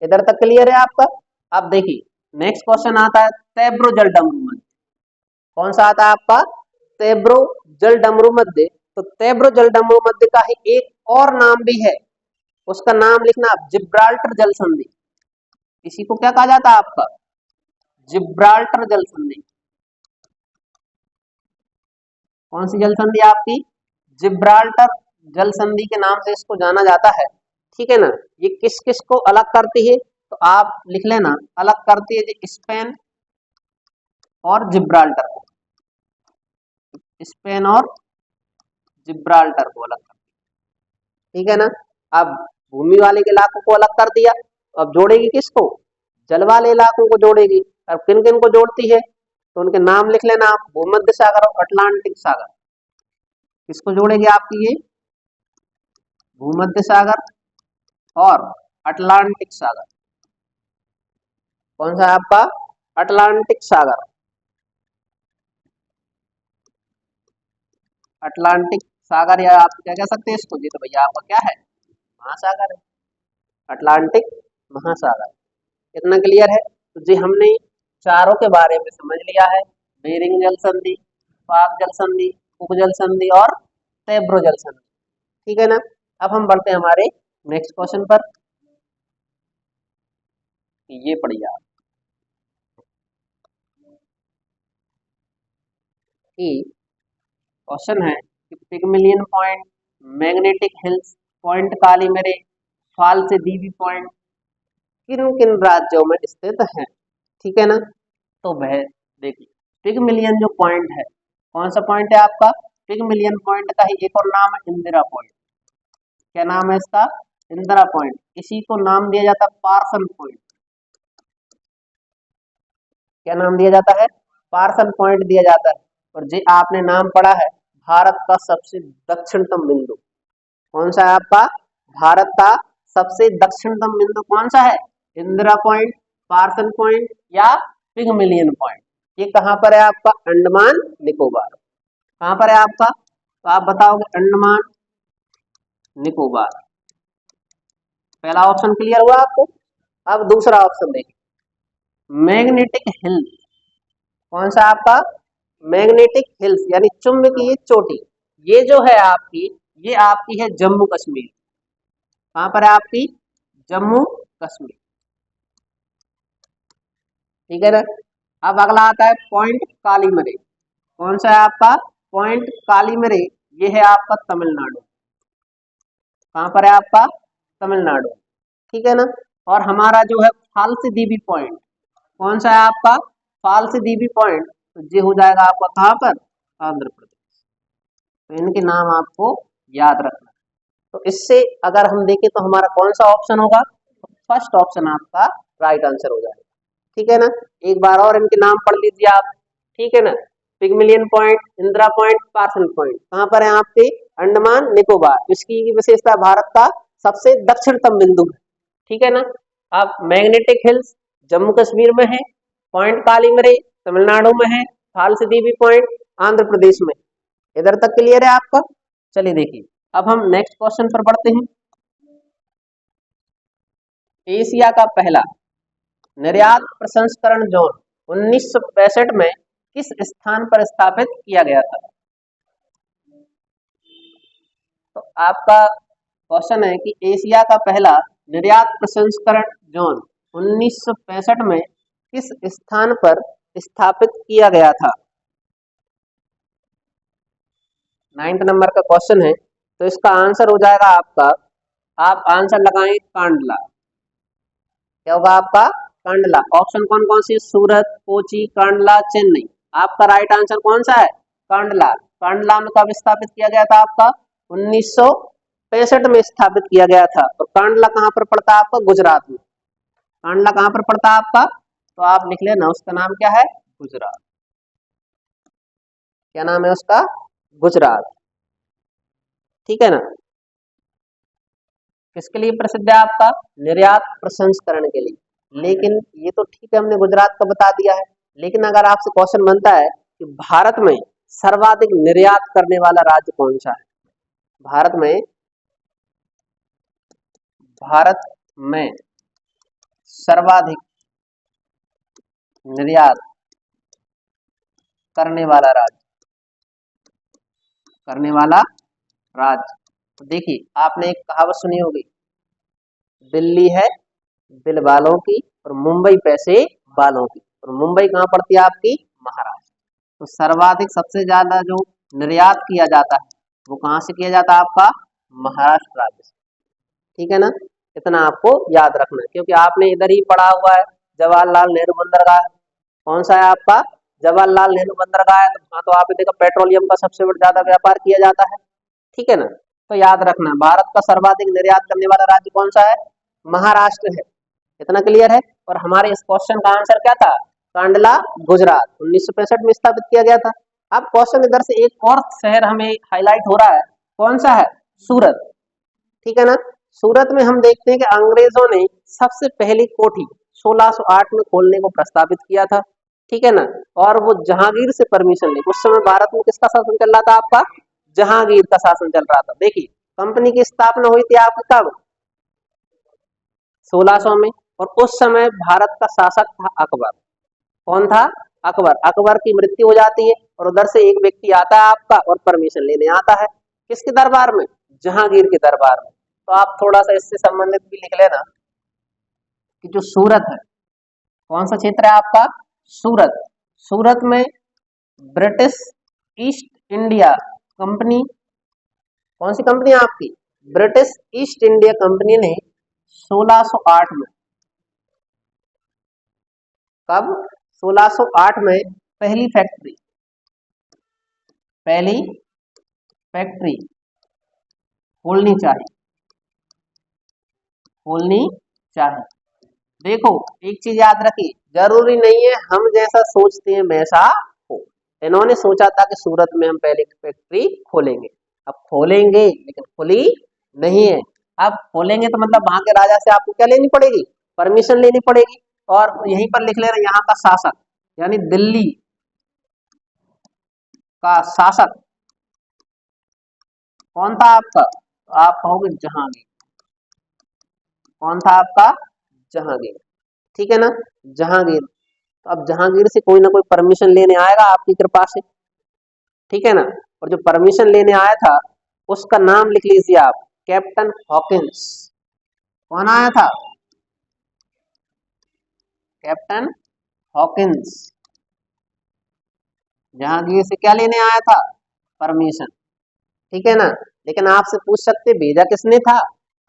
इधर तक क्लियर है आपका? अब देखिए नेक्स्ट क्वेश्चन आता है तेब्रो जल डमरू मध्य। कौन सा आता है आपका? तेब्रो जल डमरू मध्य। तो तेब्रो जल डमरू मध्य का ही एक और नाम भी है, उसका नाम लिखना आप, जिब्राल्टर जल संधि। इसी को क्या कहा जाता है आपका? जिब्राल्टर जल संधि। कौन सी जल संधि आपकी? जिब्राल्टर जल संधि के नाम से इसको जाना जाता है। ठीक है ना? ये किस किस को अलग करती है? तो आप लिख लेना, अलग करती है स्पेन और जिब्राल्टर को। स्पेन और जिब्राल्टर को अलग करती है। ठीक है ना? अब भूमि वाले इलाकों को अलग कर दिया, अब जोड़ेगी किसको? जल वाले इलाकों को जोड़ेगी। अब किन किन को जोड़ती है? तो उनके नाम लिख लेना आप, भूमध्य सागर और अटलांटिक सागर। किसको जोड़ेगी आपकी ये? भूमध्य सागर और अटलांटिक सागर। कौन सा है आपका? अटलांटिक सागर। अटलांटिक सागर, या आप क्या कह सकते हैं इसको जी, तो भैया आपका क्या है? महासागर है, अटलांटिक महासागर। कितना क्लियर है? तो जी हमने चारों के बारे में समझ लिया है, बेरिंग जल संधि, पाक जल संधि, कुक जल संधि और तेब्रो जल संधि। ठीक है ना? अब हम बढ़ते हैं हमारे नेक्स्ट क्वेश्चन पर। ये पढ़िए आप कि क्वेश्चन है कि पिगमिलियन पॉइंट, मैग्नेटिक हिल्स पॉइंट, काली मेरे, फाल से दीवी पॉइंट किन किन राज्यों में स्थित है? ठीक है ना? तो वह देखिए पिगमिलियन जो पॉइंट है, कौन सा पॉइंट है आपका? पिगमिलियन पॉइंट का ही एक और नाम है इंदिरा पॉइंट। क्या नाम है इसका? इंदिरा पॉइंट। इसी को नाम दिया जाता है पार्सन पॉइंट। क्या नाम दिया जाता है? पार्सन पॉइंट दिया जाता है। और जी आपने नाम पढ़ा है भारत का सबसे दक्षिणतम बिंदु। कौन सा है आपका? भारत का सबसे दक्षिणतम बिंदु कौन सा है? इंदिरा पॉइंट, पार्सन पॉइंट या पिगमिलियन पॉइंट। ये कहाँ पर है आपका? अंडमान निकोबार। कहाँ पर है आपका? तो आप बताओगे अंडमान निकोबार। पहला ऑप्शन क्लियर हुआ आपको? अब दूसरा ऑप्शन देखिए, मैग्नेटिक हिल। कौन सा आपका? मैग्नेटिक हिल्स यानी चुंबकीय चोटी, ये जो है आपकी, ये आपकी है जम्मू कश्मीर। कहाँ पर है आपकी? जम्मू कश्मीर। ठीक है ना। अब अगला आता है पॉइंट कालीमरे। कौन सा है आपका? पॉइंट कालीमरे, ये है आपका तमिलनाडु। कहाँ पर है आपका? तमिलनाडु। ठीक है ना। और हमारा जो है फाल्सी दीवी पॉइंट, कौन सा है आपका? फाल्सी दीवी पॉइंट, तो ये हो जाएगा आपका कहाँ पर? आंध्र प्रदेश। तो इनके नाम आपको याद रखना। तो इससे अगर हम देखें तो हमारा कौन सा ऑप्शन होगा? फर्स्ट ऑप्शन आपका राइट आंसर हो जाएगा। ठीक है ना। एक बार और इनके नाम पढ़ लीजिए आप। ठीक है ना। Pygmalion point, Indira point, parcel point कहाँ पर है आपके? अंडमान निकोबार। इसकी विशेषता भारत का सबसे दक्षिणतम बिंदु है। ठीक है ना। अब मैग्नेटिक हिल्स जम्मू कश्मीर में है, पॉइंट कालीमरे तमिलनाडु में है, फाल्सी दीवी पॉइंट आंध्र प्रदेश में। इधर तक क्लियर है आपका? चलिए देखिए, अब हम नेक्स्ट क्वेश्चन पर बढ़ते हैं। एशिया का पहला निर्यात प्रसंस्करण जोन 1965 में किस स्थान पर स्थापित किया गया था? तो आपका क्वेश्चन है कि एशिया का पहला निर्यात प्रसंस्करण जोन 1965 में किस स्थान पर स्थापित किया गया था? 9th नंबर का क्वेश्चन है। तो इसका आंसर हो जाएगा आपका, आप आंसर लगाएं कांडला। क्या होगा आपका? कांडला। ऑप्शन कौन कौन सी? सूरत, कोची, कांडला, चेन्नई। आपका राइट आंसर कौन सा है? कांडला। कांडला में कब स्थापित किया गया था आपका? 1965 में स्थापित किया गया था। तो कांडला कहाँ पर पड़ता है आपका? गुजरात में। कांडला कहाँ पर पड़ता है आपका? तो आप लिख लेना, उसका नाम क्या है? गुजरात। क्या नाम है उसका? गुजरात। ठीक है ना। किसके लिए प्रसिद्ध है आपका? निर्यात प्रसंस्करण के लिए। लेकिन ये तो ठीक है, हमने गुजरात का बता दिया है, लेकिन अगर आपसे क्वेश्चन बनता है कि भारत में सर्वाधिक निर्यात करने वाला राज्य कौन सा है? भारत में, भारत में सर्वाधिक निर्यात करने वाला राज्य, करने वाला राज्य, तो देखिए आपने एक कहावत सुनी होगी, दिल्ली है दिल वालों की और मुंबई पैसे वालों की। और मुंबई कहाँ पड़ती है आपकी? महाराष्ट्र। तो सर्वाधिक सबसे ज्यादा जो निर्यात किया जाता है वो कहाँ से किया जाता है आपका? महाराष्ट्र राज्य से। ठीक है ना। इतना आपको याद रखना है, क्योंकि आपने इधर ही पढ़ा हुआ है जवाहरलाल नेहरू बंदरगाह। कौन सा है आपका? जवाहरलाल नेहरू बंदरगाह है। तो हाँ, तो आपने देखा पेट्रोलियम का सबसे ज्यादा व्यापार किया जाता है। ठीक है ना। तो याद रखना, भारत का सर्वाधिक निर्यात करने वाला राज्य कौन सा है? महाराष्ट्र है। इतना क्लियर है। और हमारे इस क्वेश्चन का आंसर क्या था? कांडला, गुजरात 1965 में स्थापित किया गया था। अब क्वेश्चन इधर से एक और शहर हमें हाईलाइट हो रहा है, कौन सा है? सूरत। ठीक है ना। सूरत में हम देखते हैं कि अंग्रेजों ने सबसे पहली कोठी 1608 में खोलने को प्रस्तावित किया था। ठीक है ना। और वो जहांगीर से परमिशन ले, उस समय भारत में किसका शासन चल रहा था आपका? जहांगीर का शासन चल रहा था। देखिए कंपनी की स्थापना हुई थी आपकी कब? 1600 में। और उस समय भारत का शासक था अकबर। कौन था? अकबर। अकबर की मृत्यु हो जाती है और उधर से एक व्यक्ति आता है आपका और परमिशन लेने आता है, किसके दरबार में? जहांगीर के दरबार में। तो आप थोड़ा सा इससे संबंधित भी लिख लेना कि जो सूरत है, कौन सा क्षेत्र है आपका? सूरत। सूरत में ब्रिटिश ईस्ट इंडिया कंपनी, कौन सी कंपनी है आपकी? ब्रिटिश ईस्ट इंडिया कंपनी ने 1608 में, कब? 1608 में पहली फैक्ट्री, पहली फैक्ट्री खोलनी चाहिए, खोलनी चाहिए। देखो एक चीज याद रखिए, जरूरी नहीं है हम जैसा सोचते हैं वैसा हो। इन्होंने सोचा था कि सूरत में हम पहले फैक्ट्री खोलेंगे, अब खोलेंगे, लेकिन खुली नहीं है। अब खोलेंगे तो मतलब वहां के राजा से आपको क्या लेनी पड़ेगी? परमिशन लेनी पड़ेगी। और यहीं पर लिख ले रहे यहाँ का शासक, यानी दिल्ली का शासक कौन था आपका? तो आप कहोगे जहांगीर। कौन था आपका? जहांगीर। ठीक है ना। जहांगीर। तो अब जहांगीर से कोई ना कोई परमिशन लेने आएगा आपकी कृपा से। ठीक है ना। और जो परमिशन लेने आया था उसका नाम लिख लीजिए आप, कैप्टन हॉकिंस। कौन आया था? Captain Hawkins. जहांगीर से क्या लेने आया था? परमिशन। ठीक है ना। लेकिन आपसे पूछ सकते भेजा किसने था,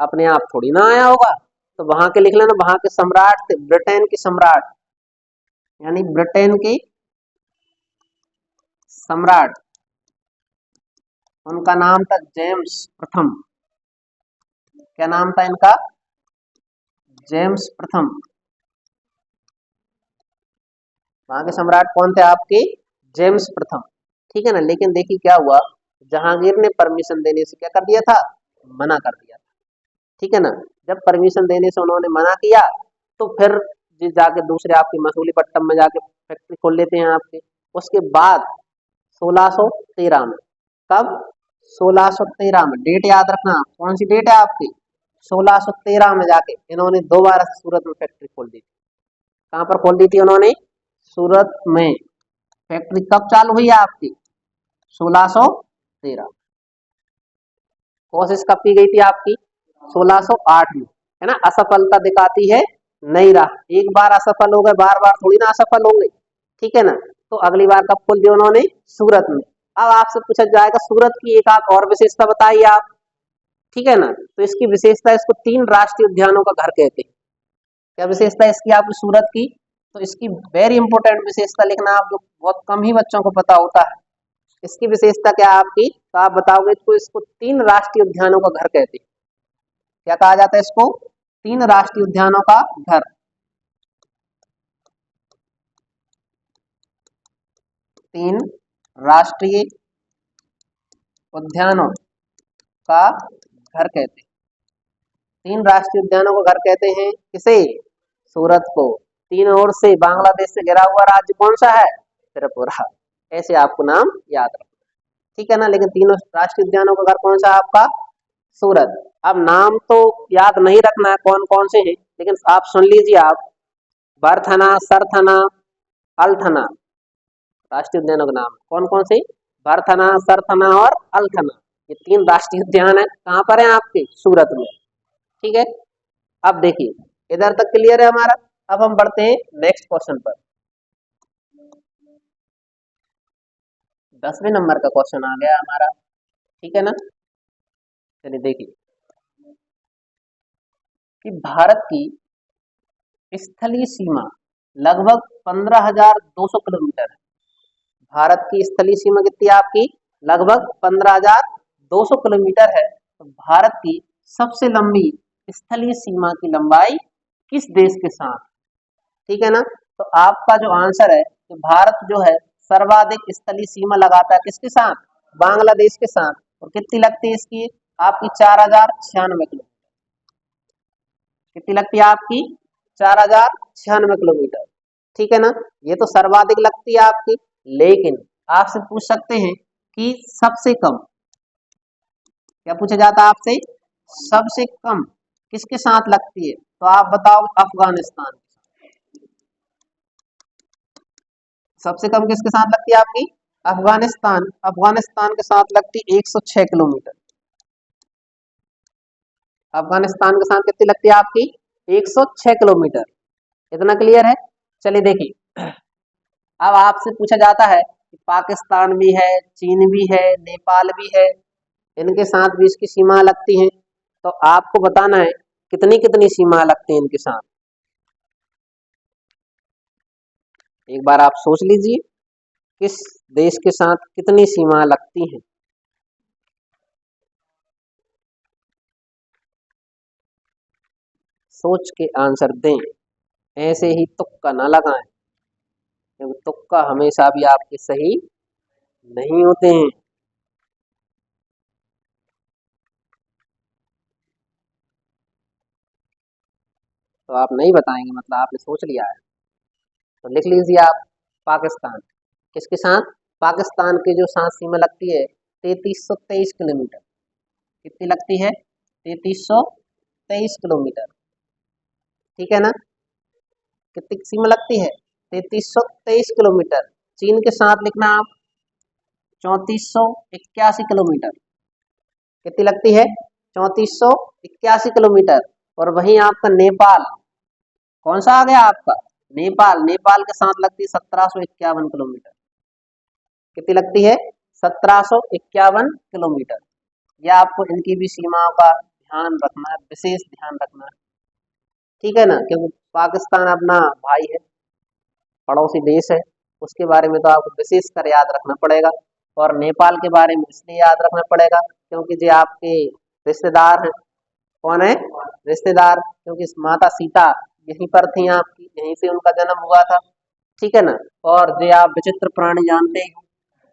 अपने आप थोड़ी ना आया होगा। तो वहां के लिख लेना, वहां के सम्राट थे, ब्रिटेन के सम्राट, यानी ब्रिटेन के सम्राट, उनका नाम था जेम्स प्रथम। क्या नाम था इनका? जेम्स प्रथम। वहां के सम्राट कौन थे आपके? जेम्स प्रथम। ठीक है ना। लेकिन देखिए क्या हुआ, जहांगीर ने परमिशन देने से क्या कर दिया था? मना कर दिया। ठीक है ना। जब परमिशन देने से उन्होंने मना किया तो फिर जाके दूसरे आपके मसूलीपट्टनम में जाके फैक्ट्री खोल लेते हैं आपके। उसके बाद 1613 में, कब? 1613 में, डेट याद रखना। कौन सी डेट है आपकी? 1613 में जाके इन्होंने दोबारा से सूरत में फैक्ट्री खोल दी थी। कहाँ पर खोल दी थी उन्होंने? सूरत में। फैक्ट्री कब चालू हुई है आपकी? 1613। कोशिश कब की गई थी आपकी? 1608 में, है ना। असफलता दिखाती है नहीं रहा, एक बार असफल हो गए, बार बार थोड़ी ना असफल होंगे। ठीक है ना। तो अगली बार कब खोल दिया उन्होंने? सूरत में। अब आपसे पूछा जाएगा सूरत की एक आध और विशेषता बताइए आप। ठीक है ना। तो इसकी विशेषता, इसको 3 राष्ट्रीय उद्यानों का घर कहते हैं। क्या विशेषता है इसकी आपकी सूरत की? तो इसकी वेरी इंपॉर्टेंट विशेषता लिखना आप, जो बहुत कम ही बच्चों को पता होता है। इसकी विशेषता क्या है आपकी? तो आप बताओगे इसको, इसको 3 राष्ट्रीय उद्यानों का घर कहते हैं। क्या कहा जाता है इसको? 3 राष्ट्रीय उद्यानों का घर। 3 राष्ट्रीय उद्यानों का घर कहते हैं। 3 राष्ट्रीय उद्यानों को घर कहते हैं किसे? सूरत को। 3 ओर से बांग्लादेश से घिरा हुआ राज्य कौन सा है? त्रिपुरा। ऐसे आपको नाम याद रखना। ठीक है ना। लेकिन तीनों राष्ट्रीय उद्यानों का घर कौन सा है आपका? सूरत। अब नाम तो याद नहीं रखना है कौन कौन से हैं, लेकिन आप सुन लीजिए आप, बरथना, सरथना, अल्थना, राष्ट्रीय उद्यानों के नाम कौन कौन से? बरथना, सरथना और अल्थना। ये 3 राष्ट्रीय उद्यान है, कहाँ पर है आपके? सूरत में। ठीक है। अब देखिए इधर तक क्लियर है हमारा। अब हम बढ़ते हैं नेक्स्ट क्वेश्चन पर। 10वें नंबर का क्वेश्चन आ गया हमारा। ठीक है ना। चलिए देखिए कि भारत की स्थलीय सीमा लगभग 15,200 किलोमीटर है। भारत की स्थलीय सीमा कितनी है आपकी? लगभग 15,200 किलोमीटर है। तो भारत की सबसे लंबी स्थलीय सीमा की लंबाई किस देश के साथ? ठीक है ना। तो आपका जो आंसर है, तो भारत जो है सर्वाधिक स्थलीय सीमा लगाता है किसके साथ? बांग्लादेश के साथ। और कितनी लगती है इसकी? आपकी 4,096 किलोमीटर। कितनी लगती है आपकी? 4,096 किलोमीटर। ठीक है ना। ये तो सर्वाधिक लगती है आपकी। लेकिन आपसे पूछ सकते हैं कि सबसे कम, क्या पूछा जाता है आपसे? सबसे कम किसके साथ लगती है? तो आप बताओ। अफगानिस्तान। सबसे कम किसके साथ लगती है आपकी? अफगानिस्तान। अफगानिस्तान के साथ लगती 106 किलोमीटर। अफगानिस्तान के साथ कितनी लगती है आपकी? 106 किलोमीटर। इतना क्लियर है। चलिए देखिए, अब आपसे पूछा जाता है कि पाकिस्तान भी है, चीन भी है, नेपाल भी है, इनके साथ भी इसकी सीमा लगती है। तो आपको बताना है कितनी कितनी सीमा लगती है इनके साथ। एक बार आप सोच लीजिए किस देश के साथ कितनी सीमा लगती हैं। सोच के आंसर दें, ऐसे ही तुक्का ना लगाएं, क्योंकि तुक्का हमेशा भी आपके सही नहीं होते हैं। तो आप नहीं बताएंगे मतलब आपने सोच लिया है। तो लिख लीजिए आप, पाकिस्तान। किसके साथ? पाकिस्तान के जो साथ सीमा लगती है 3323 किलोमीटर। कितनी लगती है? 3323 किलोमीटर। ठीक है ना। कितनी सीमा लगती है? 3323 किलोमीटर। चीन के साथ लिखना आप 3481 किलोमीटर। कितनी लगती है? 3481 किलोमीटर। और वहीं आपका नेपाल, कौन सा आ गया आपका? नेपाल। नेपाल के साथ लगती है 1751 किलोमीटर। कितनी लगती है? 1751 किलोमीटर। यह आपको इनकी भी सीमाओं का ध्यान रखना है, विशेष ध्यान रखना है, ठीक है ना, क्योंकि पाकिस्तान अपना भाई है, पड़ोसी देश है, उसके बारे में तो आपको विशेष कर याद रखना पड़ेगा। और नेपाल के बारे में इसलिए याद रखना पड़ेगा क्योंकि जो आपके रिश्तेदार हैं, कौन है? रिश्तेदार, क्योंकि माता सीता यहीं पर थी आपकी, यहीं से उनका जन्म हुआ था, ठीक है ना। और जो आप विचित्र प्राणी जानते ही हो,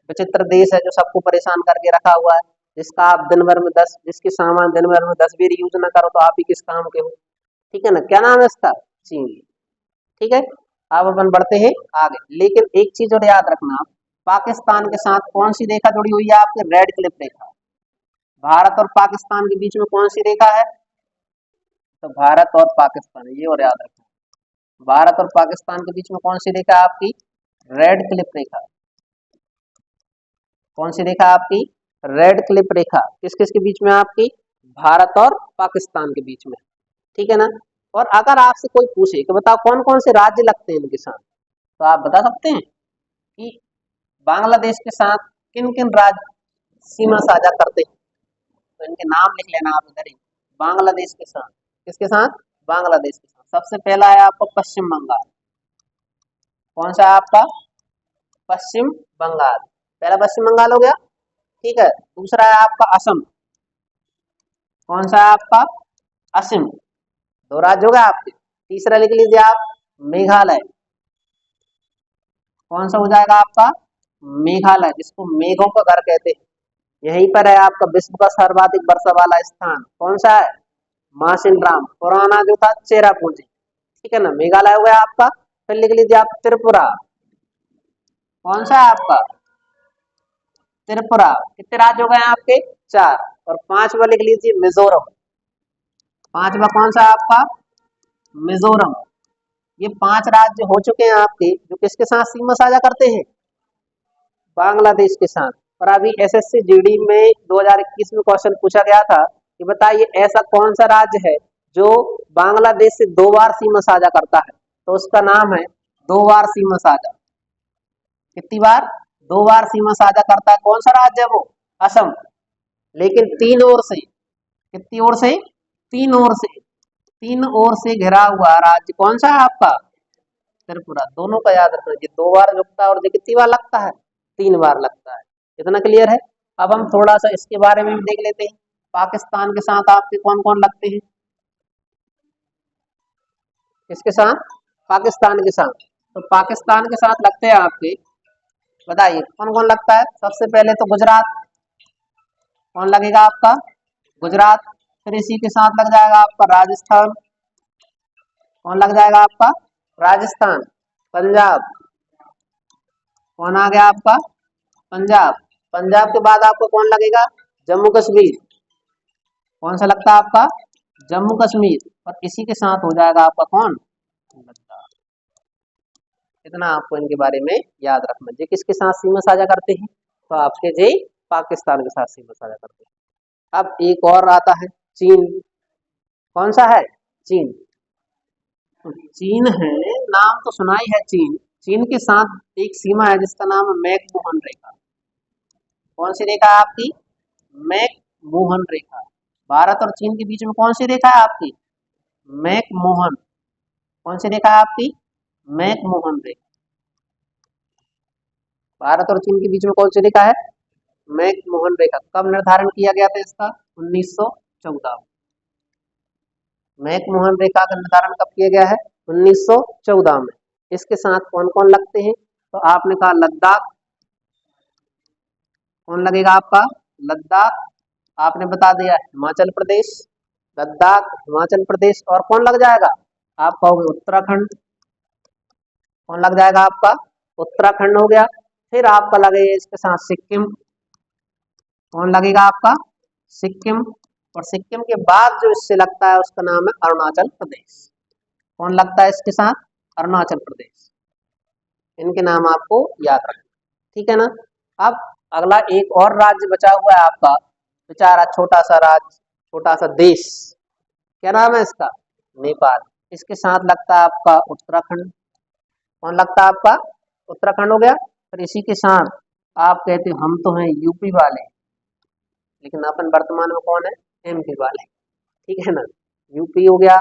विचित्र देश है जो सबको परेशान करके रखा हुआ है, जिसका आप दिन भर में 10, जिसके सामान दिन भर में 10 बार यूज ना करो तो आप ही किस काम के हो, ठीक है ना। क्या नाम है इसका? चीन। ठीक है, अब अपन बढ़ते हैं आगे। लेकिन एक चीज और याद रखना, आप पाकिस्तान के साथ कौन सी रेखा जुड़ी हुई है आपके? रेड क्लिफ रेखा। भारत और पाकिस्तान के बीच में कौन सी रेखा है? तो भारत और पाकिस्तान, ये और याद रखना, भारत और पाकिस्तान के बीच में कौन सी रेखा है आपकी? रेड क्लिफ रेखा। कौन सी रेखा आपकी? रेड क्लिफ रेखा। किस किस के बीच में आपकी? भारत और पाकिस्तान के बीच में, ठीक है ना। और अगर आपसे कोई पूछे कि बताओ कौन कौन से राज्य लगते हैं इनके साथ, तो आप बता सकते हैं कि बांग्लादेश के साथ किन किन राज्य सीमा साझा करते हैं? तो इनके नाम लिख लेना आप इधर ही। बांग्लादेश के साथ, किसके साथ? बांग्लादेश के साथ सबसे पहला है आपका पश्चिम बंगाल। कौन सा है आपका? पश्चिम बंगाल। पहला पश्चिम बंगाल हो गया, ठीक है। दूसरा है आपका असम। कौन सा है आपका? असम। दो राज्य हो गए आपके। तीसरा लिख लीजिए आप, मेघालय। कौन सा हो जाएगा आपका? मेघालय, जिसको मेघों का घर कहते हैं। यहीं पर है आपका विश्व का सर्वाधिक वर्षा वाला स्थान। कौन सा है? मासिनराम। पुराना जो था चेरापूंजी, ठीक है ना। मेघालय हो गया आपका। फिर लिख लीजिए आप त्रिपुरा। कौन सा है आपका? त्रिपुरा। कितने राज्य हो गए आपके? 4। और पांचवा लिख लीजिए मिजोरम। पांचवा कौन सा है आपका? मिजोरम। ये 5 राज्य हो चुके हैं आपके, जो किसके साथ सीमा साझा करते हैं? बांग्लादेश के साथ। और अभी एसएससी जीडी में 2021 में क्वेश्चन पूछा गया था कि बताइए ऐसा कौन सा राज्य है जो बांग्लादेश से 2 बार सीमा साझा करता है? तो उसका नाम है 2 बार सीमा साझा। कितनी बार? 2 बार सीमा साझा करता है। कौन सा राज्य है वो? असम। लेकिन 3 ओर से, कितनी ओर से? 3 ओर से, 3 ओर से घिरा हुआ राज्य कौन सा है आपका? त्रिपुरा। दोनों का याद रखना, ये 2 बार लगता है और ये कितनी बार लगता है? 3 बार लगता है। इतना क्लियर है। अब हम थोड़ा सा इसके बारे में भी देख लेते हैं, पाकिस्तान के साथ आपके कौन कौन लगते हैं? किसके साथ? पाकिस्तान के साथ। तो पाकिस्तान के साथ लगते हैं आपके, बताइए कौन कौन लगता है? सबसे पहले तो गुजरात। कौन लगेगा आपका? गुजरात। फिर इसी के साथ लग जाएगा आपका राजस्थान। कौन लग जाएगा आपका? राजस्थान। पंजाब। कौन आ गया आपका? पंजाब। पंजाब के बाद आपको कौन लगेगा? जम्मू कश्मीर। कौन सा लगता है आपका? जम्मू कश्मीर। और इसी के साथ हो जाएगा आपका कौन? लद्दाख। इतना आपको इनके बारे में याद रखना। जी किसके साथ सीमा साझा करते हैं? तो आपके जी पाकिस्तान के साथ सीमा साझा करते हैं। अब एक और आता है चीन। कौन सा है? चीन। तो चीन है, नाम तो सुना ही है चीन। चीन के साथ एक सीमा है जिसका नाम है मैकमोहन रेखा। कौन सी रेखा है आपकी? मैकमोहन रेखा। भारत और चीन के बीच में कौन सी रेखा है आपकी? मैकमोहन। कौन सी रेखा है आपकी? मैकमोहन रेखा। भारत और चीन के बीच में कौन सी रेखा है? मैकमोहन रेखा। कब निर्धारण किया गया था इसका? 1914। मैकमोहन रेखा का निर्धारण कब किया गया है? 1914 में। इसके साथ कौन कौन लगते हैं? तो आपने कहा लद्दाख। कौन लगेगा आपका? लद्दाख। आपने बता दिया हिमाचल प्रदेश। लद्दाख, हिमाचल प्रदेश। और कौन लग जाएगा? आप कहोगे उत्तराखंड। कौन लग जाएगा आपका? उत्तराखंड हो गया। फिर आपका लगेगा इसके साथ सिक्किम। कौन लगेगा आपका? सिक्किम। और सिक्किम के बाद जो इससे लगता है उसका नाम है अरुणाचल प्रदेश। कौन लगता है इसके साथ? अरुणाचल प्रदेश। इनके नाम आपको याद रखना, ठीक है ना। अब अगला एक और राज्य बचा हुआ है आपका, बेचारा छोटा सा राज्य, छोटा सा देश, क्या नाम है इसका? नेपाल। इसके साथ लगता है आपका उत्तराखंड। कौन लगता है आपका? उत्तराखंड हो गया। फिर इसी के साथ आप कहते हो हम तो हैं यूपी वाले, लेकिन अपन वर्तमान में कौन है? एमपी वाले, ठीक है ना। यूपी हो गया,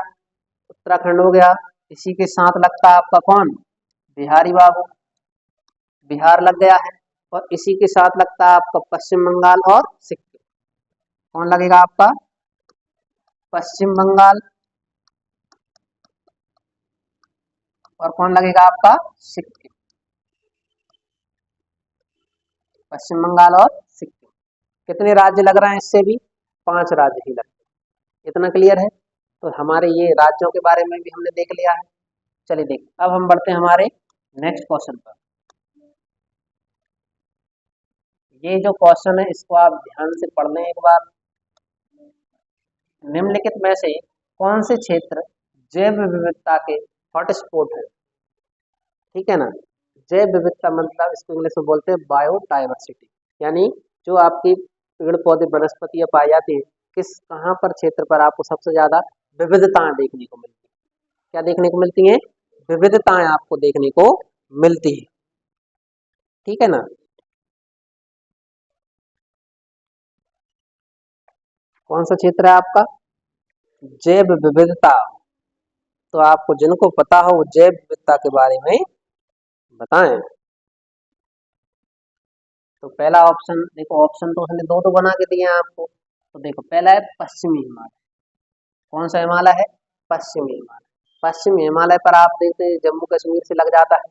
उत्तराखंड हो गया, इसी के साथ लगता है आपका कौन? बिहारी बाबू, बिहार लग गया है। और इसी के साथ लगता है आपका पश्चिम बंगाल और सिक्किम। कौन लगेगा आपका? पश्चिम बंगाल, और कौन लगेगा आपका? सिक्किम। पश्चिम बंगाल और सिक्किम। कितने राज्य लग रहे हैं इससे भी? 5 राज्य ही लगते हैं। इतना क्लियर है? तो हमारे ये राज्यों के बारे में भी हमने देख लिया है। चलिए देख, अब हम बढ़ते हैं हमारे नेक्स्ट क्वेश्चन पर। ये जो क्वेश्चन है इसको आप ध्यान से पढ़ लें एक बार। निम्नलिखित में से कौन से क्षेत्र जैव विविधता के हॉटस्पॉट है? ठीक है ना। जैव विविधता मतलब इसको इंग्लिश में बोलते हैं बायोडाइवर्सिटी, यानी जो आपकी पेड़ पौधे वनस्पतियां पाई जाती है, किस कहाँ पर क्षेत्र पर आपको सबसे ज्यादा विविधताएं देखने को मिलती है? क्या देखने को मिलती हैं? विविधताएं आपको देखने को मिलती है, ठीक है ना। कौन सा क्षेत्र है आपका? जैव विविधता। तो आपको जिनको पता हो वो जैव विविधता के बारे में बताएं। तो पहला ऑप्शन देखो, ऑप्शन तो उसने दो बना के दिए हैं आपको। तो देखो पहला है पश्चिमी हिमालय। कौन सा हिमालय है? पश्चिमी हिमालय। पश्चिमी हिमालय पर आप देखते हैं जम्मू कश्मीर से लग जाता है।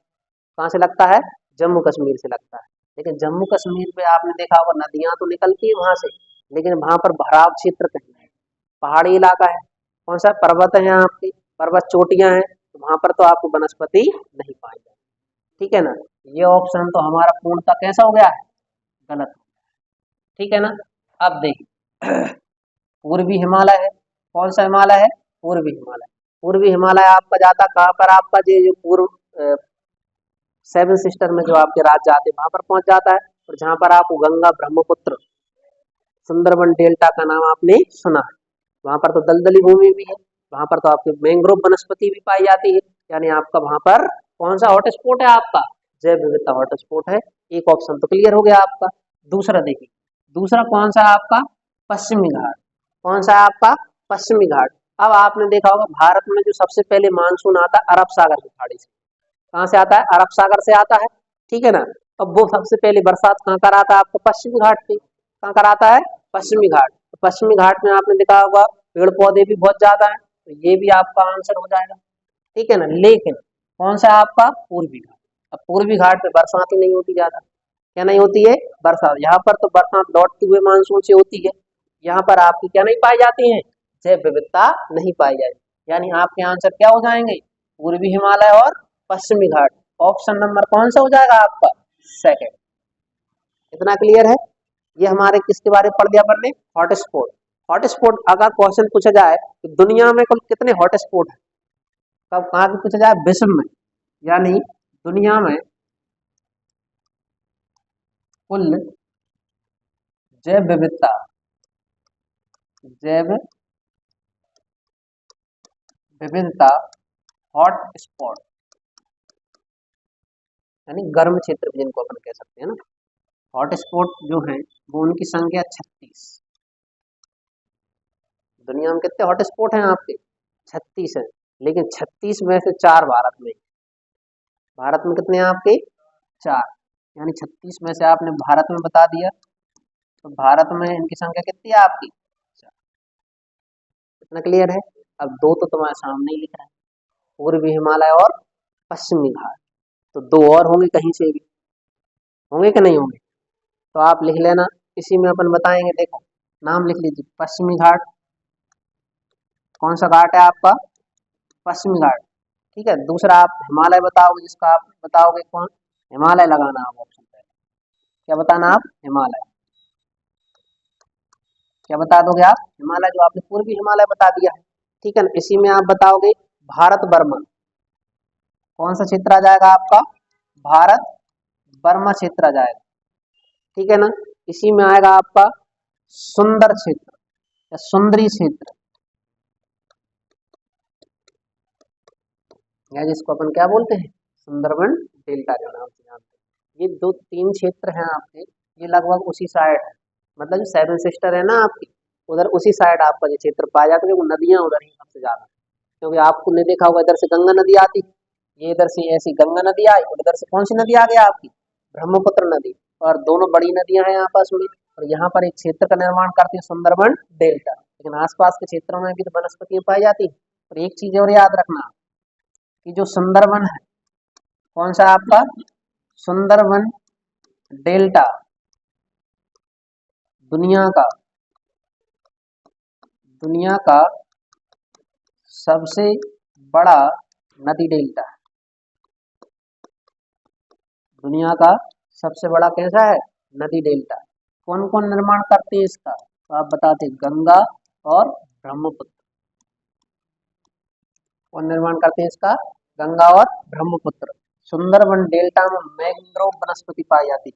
कहाँ से लगता है? जम्मू कश्मीर से लगता है। लेकिन जम्मू कश्मीर पे आपने देखा होगा नदियां तो निकलती है वहां से, लेकिन वहां पर भराव क्षेत्र कहीं नहीं, पहाड़ी इलाका है। कौन सा? पर्वत है आपकी, पर्वत चोटियां हैं, तो वहां पर तो आपको वनस्पति नहीं पाई जाती, ठीक है ना। ये ऑप्शन तो हमारा पूर्णतः कैसा हो गया है? गलत, ठीक है ना। अब देखिए पूर्वी हिमालय है। कौन सा हिमालय है? पूर्वी हिमालय। पूर्वी हिमालय आपका जाता कहाँ पर? आपका ये जो पूर्व सेवन सिस्टर में जो आपके राज्य आते हैं वहां पर पहुंच जाता है। और जहां पर आपको गंगा ब्रह्मपुत्र सुंदरबन डेल्टा का नाम आपने सुना है, वहां पर तो दलदली भूमि भी है, वहां पर तो आपकी मैंग्रोव वनस्पति भी पाई जाती है। यानी आपका वहां पर कौन सा हॉटस्पॉट है? आपका जैव विविधता हॉटस्पॉट है। एक ऑप्शन तो क्लियर हो गया आपका। दूसरा देखिए, दूसरा कौन सा है आपका? पश्चिमी घाट। कौन सा है आपका? पश्चिमी घाट। अब आपने देखा होगा भारत में जो सबसे पहले मानसून आता है अरब सागर की खाड़ी से। कहाँ से आता है? अरब सागर से आता है, ठीक है ना। अब वो सबसे पहले बरसात कहाँ कराता है? आपको पश्चिमी घाट पे। कहाँ कराता है? पश्चिमी घाट। तो पश्चिमी घाट में आपने देखा होगा पेड़ पौधे भी बहुत ज्यादा है, तो ये भी आपका आंसर हो जाएगा, ठीक है ना। लेकिन कौन सा है आपका? पूर्वी घाट। अब पूर्वी घाट पे बरसात ही नहीं होती ज्यादा। क्या नहीं होती है? बरसात। यहाँ पर तो बरसात लौटते हुए मानसून से होती है, यहाँ पर आपकी क्या नहीं पाई जाती है? जैव विविधता नहीं पाई जाती। यानी आपके आंसर क्या हो जाएंगे? पूर्वी हिमालय और पश्चिमी घाट। ऑप्शन नंबर कौन सा हो जाएगा आपका? सेकंड। इतना क्लियर है? ये हमारे किसके बारे में पढ़ दिया अपन ने? हॉटस्पॉट। हॉटस्पॉट अगर क्वेश्चन पूछा जाए तो दुनिया में कुल कितने हॉटस्पॉट है? कब कहाँ भी पूछा जाए? विश्व में, यानी दुनिया में कुल जैव विविधता, जैव विविधता हॉट स्पॉट, यानी गर्म क्षेत्र भी जिनको अपन कह सकते हैं ना, हॉट स्पॉट जो है वो उनकी संख्या 36। दुनिया में कितने हॉट स्पॉट हैं आपके? 36 है। लेकिन 36 में से 4 भारत में। भारत में कितने हैं आपके? 4। यानी 36 में से आपने भारत में बता दिया, तो भारत में इनकी संख्या कितनी है आपकी? 4। इतना क्लियर है? अब दो तो तुम्हारे सामने ही लिख रहा है, पूर्वी हिमालय और पश्चिमी घाट। तो दो और होंगे कहीं से भी, होंगे कि नहीं होंगे? तो आप लिख लेना, इसी में अपन बताएंगे। देखो नाम लिख लीजिए, पश्चिमी घाट। कौन सा घाट है आपका? पश्चिमी घाट, ठीक है। दूसरा आप हिमालय बताओगे, जिसका आप बताओगे कौन? हिमालय लगाना आप ऑप्शन पे। क्या बताना आप? हिमालय। क्या बता दोगे आप? हिमालय, जो आपने पूर्वी हिमालय बता दिया है, ठीक है ना। इसी में आप बताओगे भारत बर्मा। कौन सा क्षेत्र आ जाएगा आपका? भारत बर्मा क्षेत्र आ जाएगा, ठीक है ना। इसी में आएगा आपका सुंदर क्षेत्र या सुंदरी क्षेत्र, या जिसको अपन क्या बोलते हैं, सुंदरबन डेल्टा के नाम से जानते हैं। ये दो तीन क्षेत्र हैं आपके, ये लगभग उसी साइड है, मतलब जो सेवन सिस्टर है ना आपकी, उधर उसी साइड आपका ये क्षेत्र पाया जाता है। वो नदियां उधर ही सबसे ज्यादा, क्योंकि आपने देखा होगा इधर से गंगा नदी आती, ये इधर से ऐसी गंगा नदी आई, और इधर से कौन सी नदी आ गई आपकी, ब्रह्मपुत्र नदी, और दोनों बड़ी नदियां हैं आपस में, और यहाँ पर एक क्षेत्र का निर्माण करती है सुंदरबन डेल्टा। लेकिन आसपास के क्षेत्रों में भी तो वनस्पतियां पाई जाती है। और एक चीज और याद रखना कि जो सुंदरबन है, कौन सा आपका सुंदरबन डेल्टा, दुनिया का सबसे बड़ा नदी डेल्टा है। दुनिया का सबसे बड़ा कैसा है, नदी डेल्टा। कौन कौन निर्माण करते हैं इसका, तो आप बताते हैं गंगा और ब्रह्मपुत्र। कौन निर्माण करते हैं इसका, गंगा और ब्रह्मपुत्र। सुंदरबन डेल्टा में मैंग्रोव वनस्पति पाई जाती है।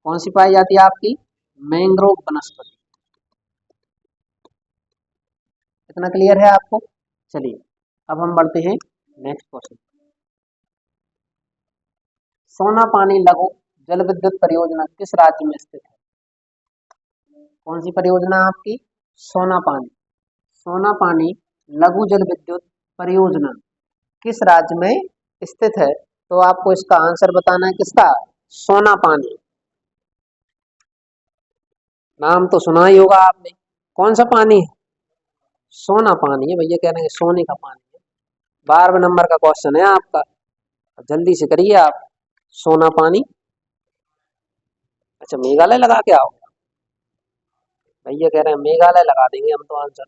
कौन सी पाई जाती है आपकी, मैंग्रोव वनस्पति। इतना क्लियर है आपको। चलिए अब हम बढ़ते हैं नेक्स्ट क्वेश्चन। सोनापानी लघु जल विद्युत परियोजना किस राज्य में स्थित है। कौन सी परियोजना आपकी, सोनापानी लघु जल विद्युत परियोजना किस राज्य में स्थित है। तो आपको इसका आंसर बताना है, किसका, सोनापानी। नाम तो सुना ही होगा आपने, कौन सा पानी है, सोना पानी है भैया, कह रहे हैं सोने का पानी है। 12वें नंबर का क्वेश्चन है आपका, जल्दी से करिए आप। सोना पानी, अच्छा मेघालय लगा के आओ, भैया कह रहे हैं मेघालय लगा देंगे हम तो आंसर,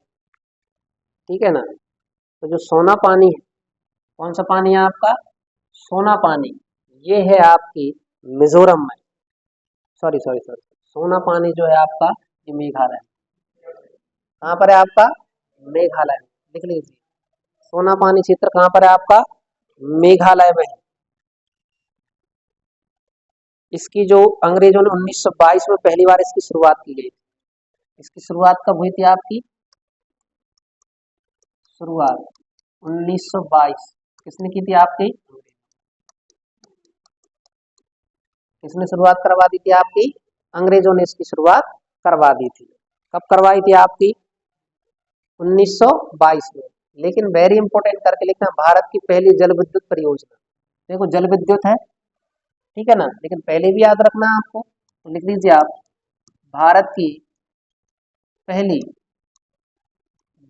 ठीक है ना। तो जो सोना पानी है, कौन सा पानी है आपका, सोना पानी, ये है आपकी मिजोरम में, सॉरी सॉरी सॉरी, सोना पानी जो है आपका ये मेघालय, कहाँ पर है आपका, मेघालय में, लिख लीजिए। सोना पानी क्षेत्र कहाँ पर है आपका, मेघालय में है। इसकी जो अंग्रेजों ने 1922 में पहली बार इसकी शुरुआत की गई। इसकी शुरुआत कब हुई थी आपकी, शुरुआत 1922 किसने की थी आपकी, किसने शुरुआत करवा दी थी आपकी, अंग्रेजों ने इसकी शुरुआत करवा दी थी। कब करवाई थी आपकी, 1922 में। लेकिन वेरी इंपॉर्टेंट करके लिखना, भारत की पहली जल विद्युत परियोजना। देखो जल विद्युत है, ठीक है ना, लेकिन पहले भी याद रखना है आपको, तो लिख लीजिए आप, भारत की पहली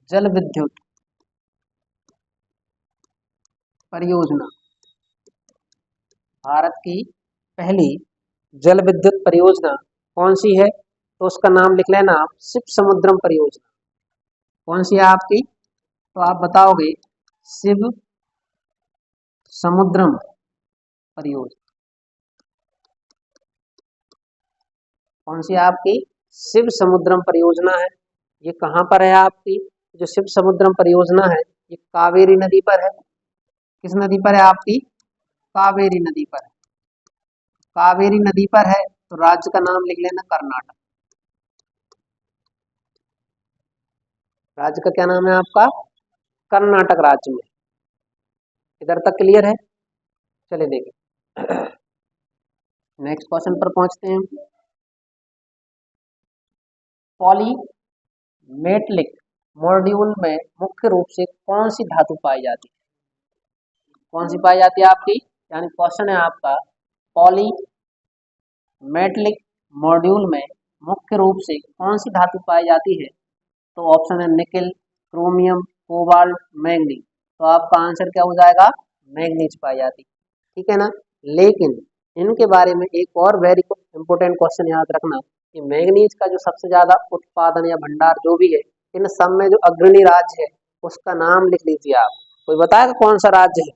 जल विद्युत परियोजना, भारत की पहली जल विद्युत परियोजना कौन सी है, तो उसका नाम लिख लेना आप, शिव समुद्रम परियोजना। कौन सी है आपकी, तो आप बताओगे शिव समुद्रम परियोजना। कौन सी आपकी, शिव समुद्रम परियोजना है। ये कहाँ पर है आपकी, जो शिव समुद्रम परियोजना है ये कावेरी नदी पर है। किस नदी पर है आपकी, कावेरी नदी पर है। कावेरी नदी पर है, तो राज्य का नाम लिख लेना कर्नाटक। राज्य का क्या नाम है आपका, कर्नाटक राज्य में। इधर तक क्लियर है। चलिए देखिए नेक्स्ट क्वेश्चन पर पहुंचते हैं। पॉलीमेटलिक मॉड्यूल में मुख्य रूप से कौन सी धातु पाई जाती है। कौन सी पाई जाती है आपकी, यानी क्वेश्चन है आपका, पॉलीमेटलिक मॉड्यूल में मुख्य रूप से कौन सी धातु पाई जाती है। तो ऑप्शन है निकेल, क्रोमियम, कोबाल्ट, मैंगनीज। तो आपका आंसर क्या हो जाएगा, मैंगनीज पाई जाती, ठीक है ना। लेकिन इनके बारे में एक और वेरी इंपॉर्टेंट क्वेश्चन याद रखना कि मैंगनीज का जो सबसे ज्यादा उत्पादन या भंडार जो भी है, इन सब में जो अग्रणी राज्य है उसका नाम लिख लीजिए आप। कोई बताएगा कौन सा राज्य है,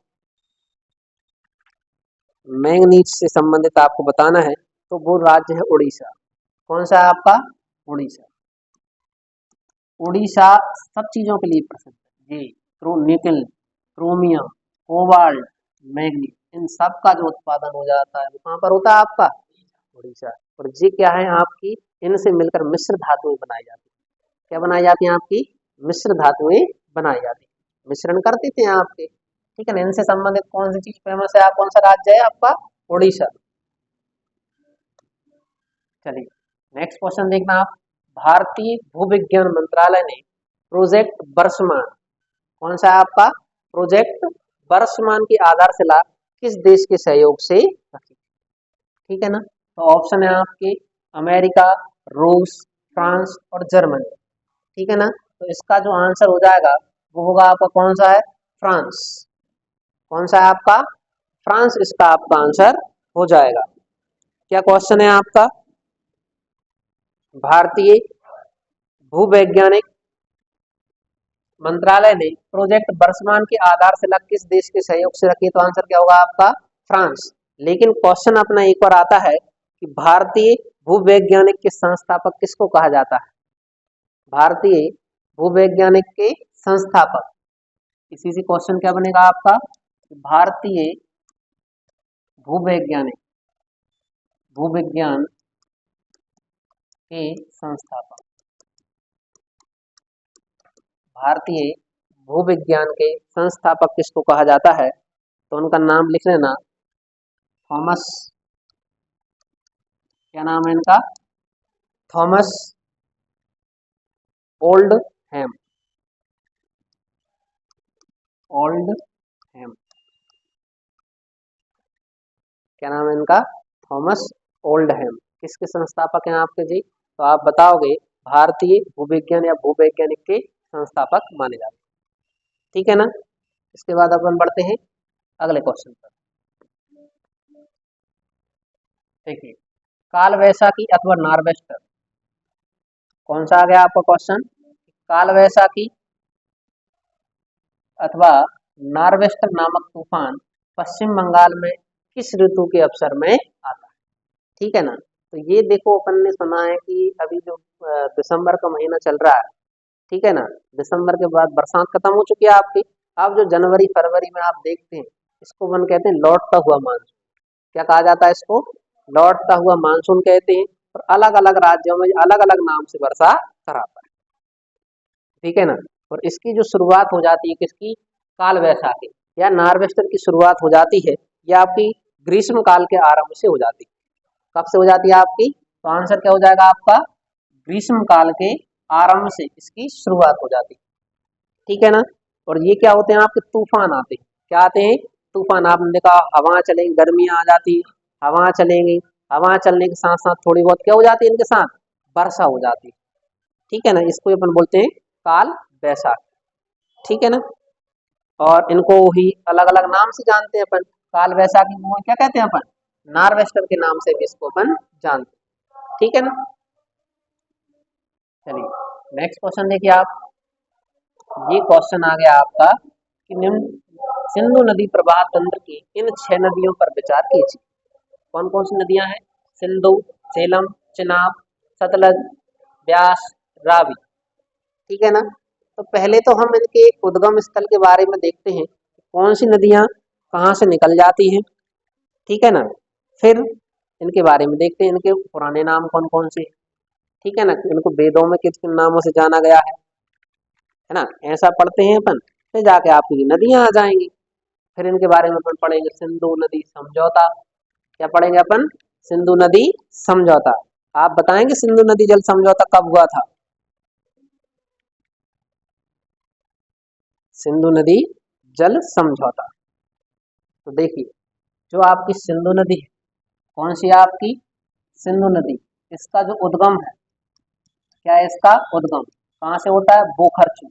मैंगनीज से संबंधित आपको बताना है, तो वो राज्य है उड़ीसा। कौन सा है आपका, उड़ीसा। उड़ीसा सब चीजों के लिए प्रसिद्ध है जी, निकल, क्रोमियम, कोबाल्ट, मैग्नीज, इन सब का जो उत्पादन हो जाता है वो कहाँ पर होता है आपका, उड़ीसा। और ये क्या है आपकी, इनसे मिलकर मिश्र धातुएं बनाई जाती है। क्या बनाई जाती है आपकी, मिश्र धातुएं बनाई जाती है, मिश्रण कर देते हैं आपके, ठीक है ना। इनसे संबंधित कौन सी चीज फेमस है, आप कौन सा राज्य है आपका, उड़ीसा। चलिए नेक्स्ट क्वेश्चन देखना आप, भारतीय भूविज्ञान मंत्रालय ने प्रोजेक्ट वर्षमान, कौन सा है आपका, प्रोजेक्ट वर्षमान की आधारशिला किस देश के सहयोग से रखी, ठीक है ना। तो ऑप्शन है आपके अमेरिका, रूस, फ्रांस और जर्मनी, ठीक है ना। तो इसका जो आंसर हो जाएगा वो होगा आपका कौन सा है, फ्रांस। कौन सा है आपका, फ्रांस इसका आपका आंसर हो जाएगा। क्या क्वेश्चन है आपका, भारतीय भूवैज्ञानिक मंत्रालय ने प्रोजेक्ट वर्षमान की आधारशिला किस देश के सहयोग से रखी, तो आंसर क्या होगा आपका, फ्रांस। लेकिन क्वेश्चन अपना एक और आता है कि भारतीय भूवैज्ञानिक के संस्थापक किसको कहा जाता है, भारतीय भूवैज्ञानिक के संस्थापक, इसी से क्वेश्चन क्या बनेगा आपका, भारतीय भूवैज्ञानिक, भूविज्ञान के संस्थापक, भारतीय भूविज्ञान के संस्थापक किसको कहा जाता है, तो उनका नाम लिख लेना, थॉमस, क्या नाम है इनका, थॉमस ओल्डहैम, ओल्डहैम, क्या नाम है इनका, थॉमस ओल्डहैम। किसके संस्थापक हैं आपके जी, तो आप बताओगे भारतीय भूविज्ञान या भूवैज्ञानिक के संस्थापक माने जाते हैं, ठीक है ना। इसके बाद अपन बढ़ते हैं अगले क्वेश्चन पर। देखिए काल वैशाखी अथवा नार्वेस्टर, कौन सा आ गया आपका क्वेश्चन, काल वैशाखी अथवा नार्वेस्टर नामक तूफान पश्चिम बंगाल में किस ऋतु के अवसर में आता है, ठीक है ना। तो ये देखो अपन ने सुना है कि अभी जो दिसंबर का महीना चल रहा है, ठीक है ना, दिसंबर के बाद बरसात खत्म हो चुकी है आपकी, अब जो जनवरी फरवरी में आप देखते हैं इसको अपन कहते हैं लौटता हुआ मानसून। क्या कहा जाता है इसको, लौटता हुआ मानसून कहते हैं। और अलग अलग राज्यों में अलग अलग नाम से वर्षा कराता है, ठीक है ना। और इसकी जो शुरुआत हो जाती है किसकी, काल वैशाखी या नार्वेस्टर की शुरुआत हो जाती है, यह आपकी ग्रीष्म काल के आरंभ से हो जाती है। कब से हो जाती है आपकी, तो आंसर क्या हो जाएगा आपका, ग्रीष्म काल के आरंभ से इसकी शुरुआत हो जाती है, ठीक है ना। और ये क्या होते हैं आपके, तूफान आते हैं, क्या आते हैं, तूफान। आपने देखा हवा चलेंगी, गर्मियां आ जाती है, हवा चलेंगी, हवा चलने के साथ साथ थोड़ी बहुत क्या हो जाती है इनके साथ, वर्षा हो जाती है, ठीक है ना। इसको अपन बोलते हैं काल वैशाख, ठीक है ना। और इनको ही अलग अलग नाम से जानते हैं अपन, काल वैशाखी को क्या कहते हैं अपन, नार्वेस्टर के नाम से भी इसको अपन जानते हैं, ठीक है ना। चलिए नेक्स्ट क्वेश्चन देखिए आप, ये क्वेश्चन आ गया आपका कि निम्न सिंधु नदी प्रवाह तंत्र की इन 6 नदियों पर विचार कीजिए। कौन कौन सी नदियां हैं, सिंधु, झेलम, चिनाब, सतलज, ब्यास, रावी, ठीक है ना। तो पहले तो हम इनके उद्गम स्थल के बारे में देखते हैं, कौन सी नदियां कहाँ से निकल जाती हैं, ठीक है ना। फिर इनके बारे में देखते हैं, इनके पुराने नाम कौन कौन से, ठीक है ना, इनको वेदों में किन किन नामों से जाना गया है ना, ऐसा पढ़ते हैं अपन, फिर जाके आपकी नदियां आ जाएंगी। फिर इनके बारे में अपन पढ़ेंगे सिंधु नदी समझौता, क्या पढ़ेंगे अपन, सिंधु नदी समझौता। आप बताएंगे सिंधु नदी जल समझौता कब हुआ था, सिंधु नदी जल समझौता। तो देखिए जो आपकी सिंधु नदी है, कौन सी है आपकी, सिंधु नदी, इसका जो उद्गम है, क्या है इसका उद्गम, कहाँ से होता है, बोखरचू,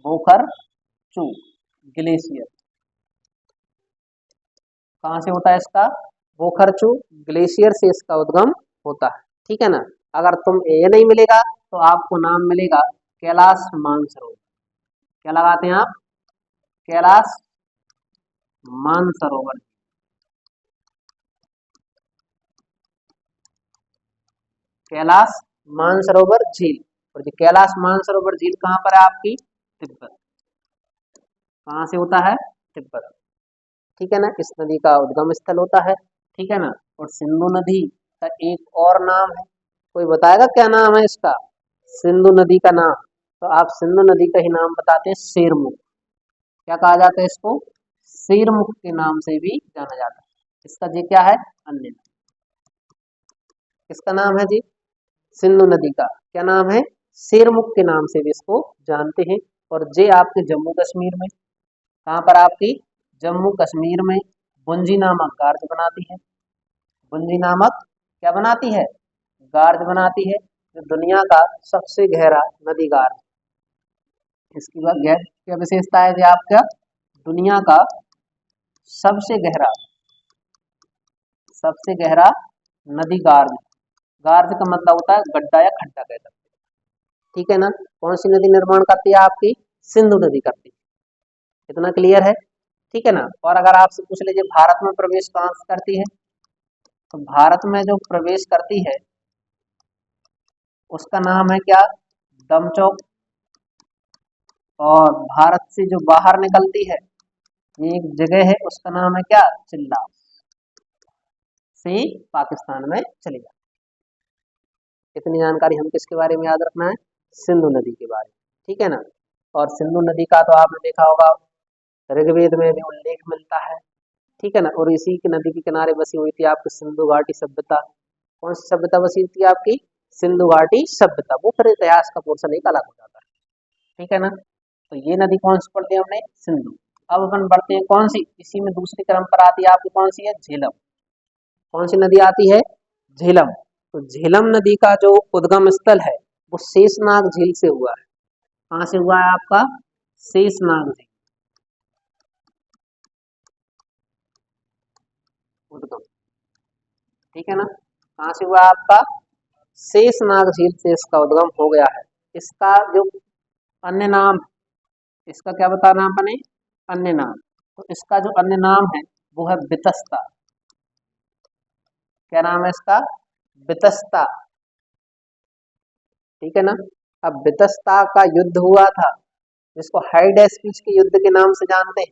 बोखरचू ग्लेशियर, कहाँ से होता है इसका, बोखरचू ग्लेशियर से इसका उद्गम होता है, ठीक है ना। अगर तुम ये नहीं मिलेगा तो आपको नाम मिलेगा कैलाश मानसरोवर, क्या लगाते हैं आप, कैलाश मानसरोवर, कैलाश मानसरोवर झील। और ये कैलाश मानसरोवर झील कहाँ पर है आपकी, तिब्बत, कहाँ से होता है, तिब्बत, ठीक है ना। इस नदी का उद्गम स्थल होता है, ठीक है ना। और सिंधु नदी का एक और नाम है, कोई बताएगा क्या नाम है इसका? सिंधु नदी का नाम, तो आप सिंधु नदी का ही नाम बताते हैं शेरमुख। क्या कहा जाता है इसको? शेरमुख के नाम से भी जाना जाता है। इसका जी क्या है? अन्य नाम। किसका नाम है जी? सिंधु नदी का क्या नाम है? शेरमुख के नाम से भी इसको जानते हैं। और जे आपके जम्मू कश्मीर में, कहाँ पर आपकी? जम्मू कश्मीर में बुंजी नामक गार्ज बनाती है। बुंजी नामक क्या बनाती है? गार्ज बनाती है, जो दुनिया का सबसे गहरा नदी गार्ज। इसकी क्या विशेषता है जी आपका? दुनिया का सबसे गहरा नदी गार्ज। गार्ज का मतलब होता है गड्ढा या खड्डा कह सकते हैं। ठीक है ना? कौन सी नदी निर्माण करती है आपकी? सिंधु नदी करती है। इतना क्लियर है? ठीक है ना? और अगर आपसे पूछ लीजिए भारत में प्रवेश कहाँ से करती है, तो भारत में जो प्रवेश करती है उसका नाम है क्या? दमचौक। और भारत से जो बाहर निकलती है, ये एक जगह है, उसका नाम है क्या? चिल्ला। से पाकिस्तान में चली जाती है। इतनी जानकारी हम किसके बारे में याद रखना है? सिंधु नदी के बारे में। ठीक है ना? और सिंधु नदी का तो आपने देखा होगा ऋग्वेद में भी उल्लेख मिलता है। ठीक है ना? और इसी की नदी के किनारे बसी हुई थी आपकी सिंधु घाटी सभ्यता। कौन सी सभ्यता बसी थी आपकी? सिंधु घाटी सभ्यता। वो फिर इतिहास का पोर्शन एक अलग हो जाता है। ठीक है ना? तो ये नदी कौन सी पढ़ते हैं हमने? सिंधु। अब अपन बढ़ते हैं कौन सी, इसी में दूसरी क्रम पर आती है आपकी कौन सी है? झेलम। कौन सी नदी आती है? झेलम। तो झेलम नदी का जो उद्गम स्थल है वो शेषनाग झील से हुआ है। कहाँ से हुआ है आपका? शेषनाग झील उद्गम। ठीक है ना? कहाँ से हुआ आपका? शेषनाग झील से इसका उद्गम हो गया है। इसका जो अन्य नाम, इसका क्या बताना अपने? अन्य नाम। तो इसका जो अन्य नाम है वो है बितस्ता। क्या नाम है इसका? बितस्ता। ठीक है ना? अब बितस्ता का युद्ध हुआ था, जिसको हाइडेस्पिस के युद्ध के नाम से जानते हैं।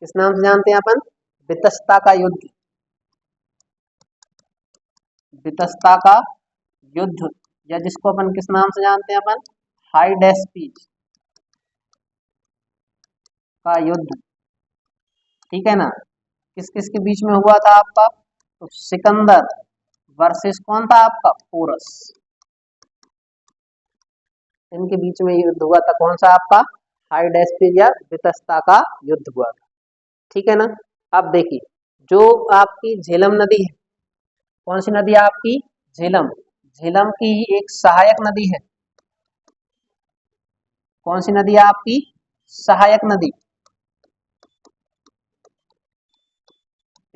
किस नाम से जानते हैं अपन? बितस्ता का युद्ध। बितस्ता का युद्ध, या जिसको अपन किस नाम से जानते हैं अपन? हाइडेस्पिस का युद्ध। ठीक है ना? किस किस के बीच में हुआ था आपका? तो सिकंदर वर्सेस कौन था आपका? पोरस। इनके बीच में युद्ध हुआ था। कौन सा आपका? हाइडेस्पिस या बितस्ता का युद्ध हुआ था। ठीक है ना? अब देखिए, जो आपकी झेलम नदी है, कौन सी नदी है आपकी? झेलम। झेलम की ही एक सहायक नदी है। कौन सी नदी है आपकी? सहायक नदी।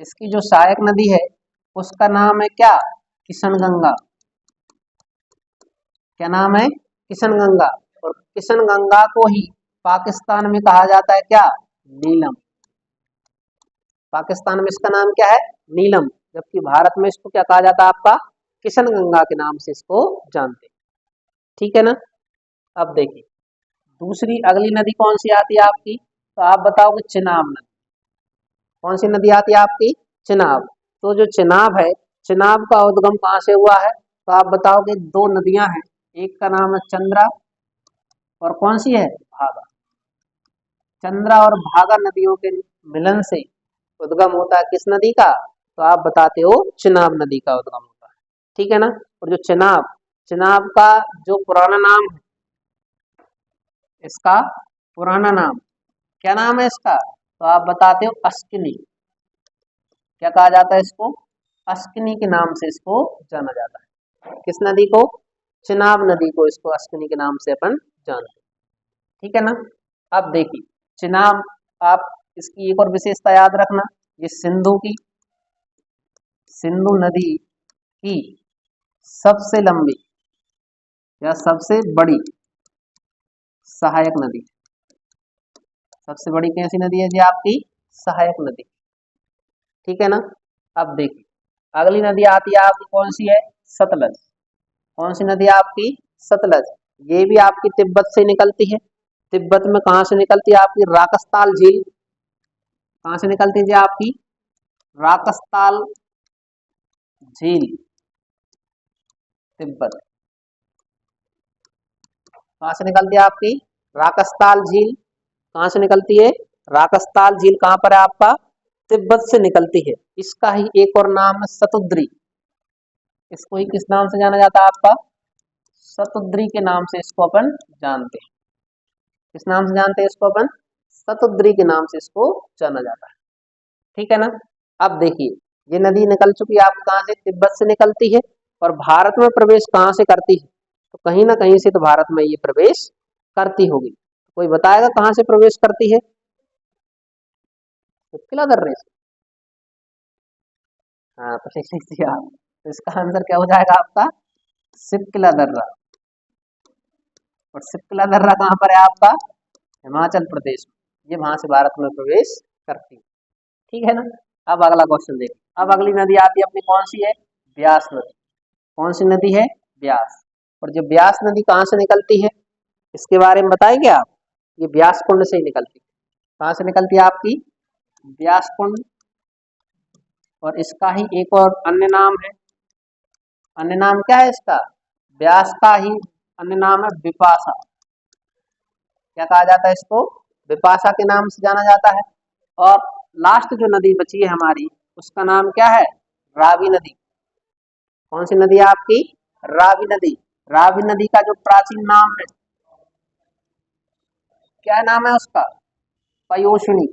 इसकी जो सहायक नदी है उसका नाम है क्या? किशनगंगा। क्या नाम है? किशनगंगा। और किशनगंगा को ही पाकिस्तान में कहा जाता है क्या? नीलम। पाकिस्तान में इसका नाम क्या है? नीलम। जबकि भारत में इसको क्या कहा जाता है आपका? किशनगंगा के नाम से इसको जानते हैं। ठीक है ना? अब देखिए, दूसरी अगली नदी कौन सी आती है आपकी? तो आप बताओगे चिनाब नदी। कौन सी नदी आती है आपकी? चिनाब। तो जो चिनाब है, चिनाब का उद्गम कहाँ से हुआ है? तो आप बताओगे दो नदियां हैं, एक का नाम है चंद्रा, और कौन सी है? भागा। चंद्रा और भागा नदियों के मिलन से उद्गम होता है किस नदी का? तो आप बताते हो चिनाब नदी का उद्गम होता है। ठीक है ना? और जो चिनाब, चिनाब का जो पुराना नाम है, इसका पुराना नाम क्या नाम है इसका? तो आप बताते हो अस्किनी। क्या कहा जाता है इसको? अस्किनी के नाम से इसको जाना जाता है। किस नदी को? चिनाब नदी को इसको अस्किनी के नाम से अपन जानते हैं। ठीक है ना? अब देखिए, चिनाब, आप इसकी एक और विशेषता याद रखना, ये सिंधु नदी की सबसे लंबी या सबसे बड़ी सहायक नदी। सबसे बड़ी कैसी नदी है जी आपकी? सहायक नदी। ठीक है ना? अब देखिए, अगली नदी आती है आपकी कौन सी है? सतलज। कौन सी नदी है आपकी? सतलज। ये भी आपकी तिब्बत से निकलती है। तिब्बत में कहाँ से निकलती है आपकी? राकस्ताल झील। कहाँ से निकलती है जी आपकी? राकस्ताल झील तिब्बत कहाँ से निकलती है आपकी? राकस्ताल झील कहाँ से निकलती है? राकस्ताल झील कहाँ पर है आपका? तिब्बत से निकलती है। इसका ही एक और नाम है सतुद्री। इसको ही किस नाम से जाना जाता है आपका? सतुद्री के नाम से इसको अपन जानते हैं। किस नाम से जानते हैं इसको अपन? सतुद्री के नाम से इसको जाना जाता है। ठीक है ना? अब देखिए ये नदी निकल चुकी है आपको कहाँ से? तिब्बत से निकलती है और भारत में प्रवेश कहाँ से करती है? तो कहीं ना कहीं से तो भारत में ये प्रवेश करती होगी। कोई बताएगा कहाँ से प्रवेश करती है? किला दर्रे से। हाँ तो लिख लीजिए आप। तो इसका आंसर क्या हो जाएगा आपका? सिपकिला दर्रा। और सिपकिला दर्रा कहाँ पर है आपका? हिमाचल प्रदेश में। ये वहां से भारत में प्रवेश करती है। ठीक है ना? अब अगला क्वेश्चन देखिए। अब अगली नदी आती है अपनी कौन सी है? ब्यास नदी। कौन सी नदी है? ब्यास। और जो ब्यास नदी कहाँ से निकलती है इसके बारे में बताएंगे आप? ये ब्यास कुंड से ही निकलती है। कहाँ से निकलती है आपकी? ब्यास कुंड। और इसका ही एक और अन्य नाम है। अन्य नाम क्या है इसका? ब्यास का ही अन्य नाम है बिपाशा। क्या कहा जाता है इसको? बिपाशा के नाम से जाना जाता है। और लास्ट जो नदी बची है हमारी उसका नाम क्या है? रावी नदी। कौन सी नदी है आपकी? रावी नदी। रावी नदी का जो प्राचीन नाम है क्या नाम है उसका? पयोष्णी।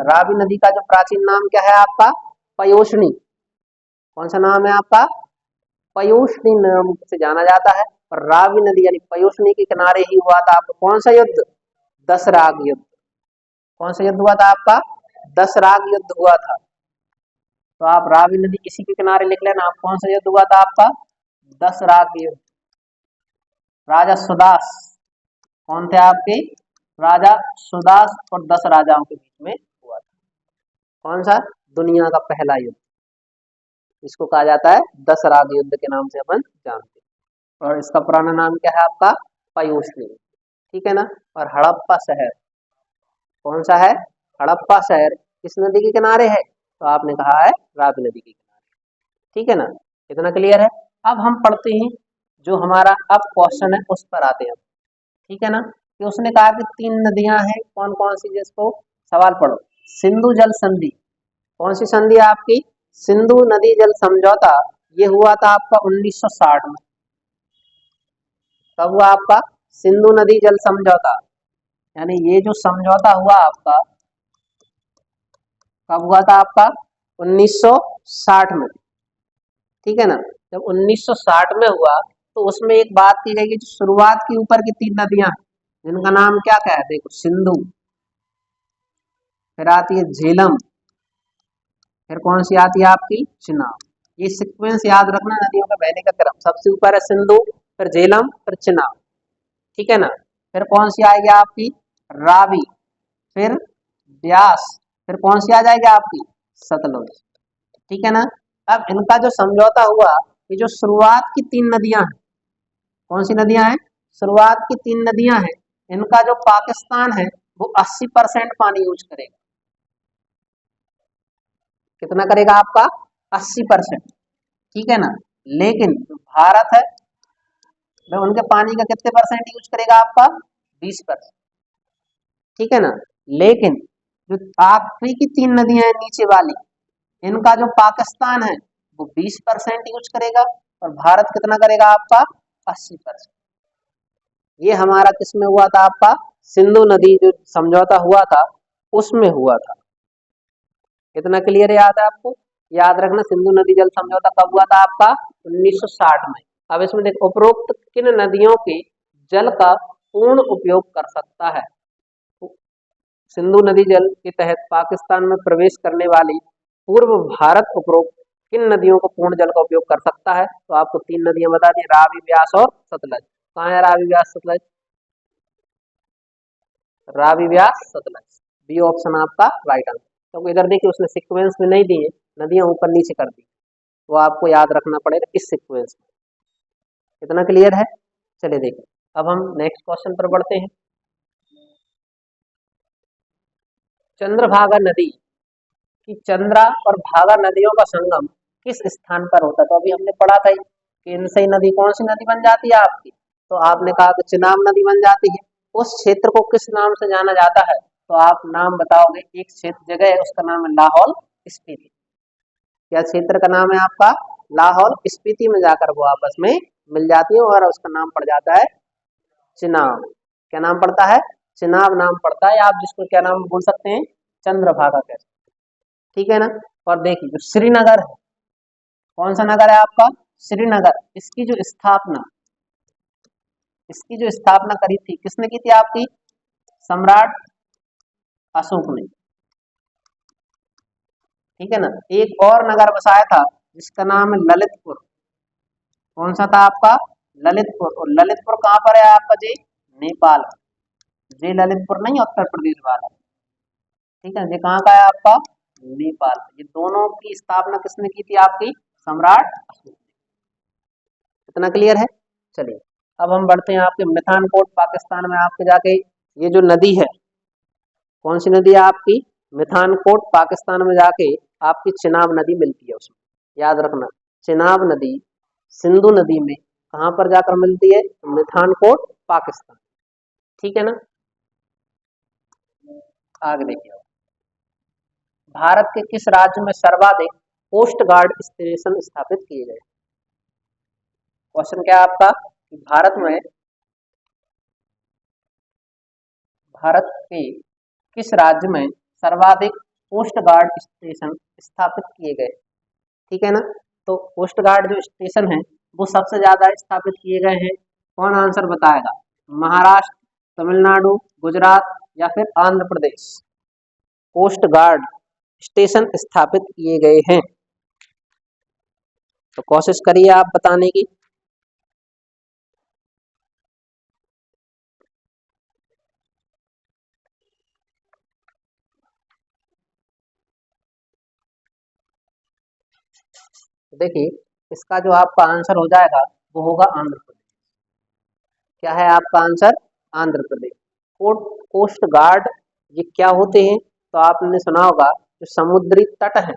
रावी नदी का जो प्राचीन नाम क्या है आपका? पयोष्णी। कौन सा नाम है आपका? पयोष्णी नाम से जाना जाता है। और रावी नदी यानी पयोष्णी के किनारे ही हुआ था आपका कौन सा युद्ध? दसराग युद्ध। कौन सा युद्ध हुआ था आपका? दसराग युद्ध हुआ था। तो आप रावी नदी इसी के किनारे लिख लेना। आप कौन सा युद्ध हुआ था आपका? दसराग युद्ध। राजा सुदास कौन थे आपके? राजा सुदास और 10 राजाओं के बीच में हुआ था। कौन सा? दुनिया का पहला युद्ध। इसको कहा जाता है दसराग युद्ध के नाम से अपन जानते हैं। और इसका पुराना नाम क्या है आपका? पयोष्णी। ठीक है ना? और हड़प्पा शहर कौन सा है? हड़प्पा शहर किस नदी के किनारे है? तो आपने कहा है रावी नदी के किनारे। ठीक है ना? इतना क्लियर है? अब हम पढ़ते हैं जो हमारा अब क्वेश्चन है उस पर आते हैं। ठीक है ना? कि उसने कहा कि 3 नदियां हैं कौन कौन सी जिसको सवाल पढ़ो। सिंधु जल संधि कौन सी संधि है आपकी? सिंधु नदी जल समझौता। ये हुआ था आपका 1960 में। कब हुआ आपका? सिंधु नदी जल समझौता। यानी ये जो समझौता हुआ आपका कब हुआ था आपका? 1960 में। ठीक है ना? जब 1960 में हुआ तो उसमें एक बात की गई कि जो शुरुआत की ऊपर की 3 नदियां जिनका नाम क्या क्या है देखो? सिंधु, फिर आती है झेलम, फिर कौन सी आती है आपकी? चिनाब। ये सीक्वेंस याद रखना नदियों के बहने का क्रम। सबसे ऊपर है सिंधु, फिर झेलम, फिर चिनाब। ठीक है ना? फिर कौन सी आएगी आपकी? रावी, फिर ब्यास, फिर कौन सी आ जाएगी आपकी? सतलुज। ठीक है ना? अब इनका जो समझौता हुआ ये जो शुरुआत की 3 नदियां हैं कौन सी नदियां हैं? शुरुआत की 3 नदियां हैं। इनका जो पाकिस्तान है वो 80% पानी यूज करेगा। कितना करेगा आपका? 80%। ठीक है ना? लेकिन जो भारत है वो उनके पानी का कितने परसेंट यूज करेगा आपका? 20%। ठीक है ना? लेकिन जो आखिरी की 3 नदियां हैं नीचे वाली इनका जो पाकिस्तान है वो 20% यूज करेगा और भारत कितना करेगा आपका? 80%। ये हमारा किसमें हुआ था आपका? सिंधु नदी जो समझौता हुआ था उसमें हुआ था। इतना क्लियर याद है आपको? याद रखना सिंधु नदी जल समझौता कब हुआ था आपका? 1960 में। अब इसमें देखो उपरोक्त किन नदियों के जल का पूर्ण उपयोग कर सकता है? सिंधु नदी जल के तहत पाकिस्तान में प्रवेश करने वाली पूर्व भारत उपरोक्त किन नदियों को पूर्ण जल का उपयोग कर सकता है? तो आपको 3 नदियां बता दी, रावी, ब्यास और सतलज। कहाँ है रावी, ब्यास, सतलज? रावी, ब्यास, सतलज। बी ऑप्शन आपका राइट आंसर। क्योंकि इधर देखिए उसने सीक्वेंस में नहीं दिए, नदियां ऊपर नीचे कर दी, तो आपको याद रखना पड़ेगा इस सीक्वेंस में। इतना क्लियर है? चलिए देखिए अब हम नेक्स्ट क्वेश्चन पर बढ़ते हैं। चंद्रभागा नदी कि चंद्रा और भागा नदियों का संगम किस स्थान पर होता है। तो अभी हमने पढ़ा था कि इनसे ही नदी कौन सी नदी बन जाती है आपकी, तो आपने कहा कि चिनाब नदी बन जाती है। उस क्षेत्र को किस नाम से जाना जाता है, तो आप नाम बताओगे। एक क्षेत्र जगह है उसका नाम है लाहौल स्पीति। क्या क्षेत्र का नाम है आपका? लाहौल स्पीति में जाकर वो आपस में मिल जाती है और उसका नाम पड़ जाता है चिनाब। क्या नाम पड़ता है? चिनाब नाम पड़ता है। आप जिसको क्या नाम बोल सकते हैं? चंद्रभागा कह सकते हैं। ठीक है ना। और देखिए जो श्रीनगर है, कौन सा नगर है आपका? श्रीनगर। इसकी जो स्थापना करी थी किसने की थी आपकी? सम्राट अशोक ने। ठीक है ना। एक और नगर बसाया था जिसका नाम है ललितपुर। कौन सा था आपका? ललितपुर। और ललितपुर कहाँ पर है आपका जी? नेपाल। जी ललितपुर नहीं, उत्तर प्रदेश वाला। ठीक है, ये कहाँ का है आपका? नेपाल। ये दोनों की स्थापना किसने की थी आपकी? सम्राट अशोक ने। इतना क्लियर है? चलिए अब हम बढ़ते हैं आपके मिठानकोट पाकिस्तान में आपके जाके ये जो नदी है, कौन सी नदी है आपकी? मिठानकोट पाकिस्तान में जाके आपकी चिनाब नदी मिलती है उसमें। याद रखना, चिनाब नदी सिंधु नदी में कहाँ पर जाकर मिलती है? मिठानकोट पाकिस्तान। ठीक है ना। आगे देखिए, भारत के किस राज्य में सर्वाधिक कोस्ट गार्ड स्टेशन स्थापित किए गए? क्वेश्चन क्या है आपका कि भारत के किस राज्य में सर्वाधिक कोस्ट गार्ड स्टेशन स्थापित किए गए? ठीक है ना। तो कोस्ट गार्ड जो स्टेशन है वो सबसे ज्यादा स्थापित किए गए हैं। कौन आंसर बताएगा? महाराष्ट्र, तमिलनाडु, गुजरात या फिर Andhra Pradesh? Coast guard station स्थापित किए गए हैं, तो कोशिश करिए आप बताने की। देखिए इसका जो आपका आंसर हो जाएगा वो होगा आंध्र प्रदेश। क्या है आपका answer? Andhra Pradesh. Coast guard ये क्या होते हैं? तो आपने सुना होगा जो समुद्री तट है,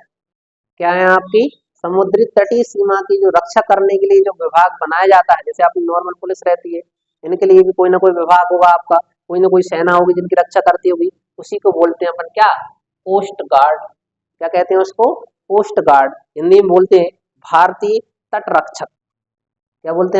क्या है आपकी? समुद्री तटीय सीमा की जो रक्षा करने के लिए जो विभाग बनाया जाता है, जैसे आपकी नॉर्मल पुलिस रहती है, इनके लिए भी कोई ना कोई विभाग होगा आपका, कोई ना कोई सेना होगी जिनकी रक्षा करती होगी, उसी को बोलते हैं अपन क्या? Coast guard. क्या कहते हैं उसको? Coast guard. हिंदी में बोलते हैं भारतीय तट रक्षक। क्या बोलते हैं?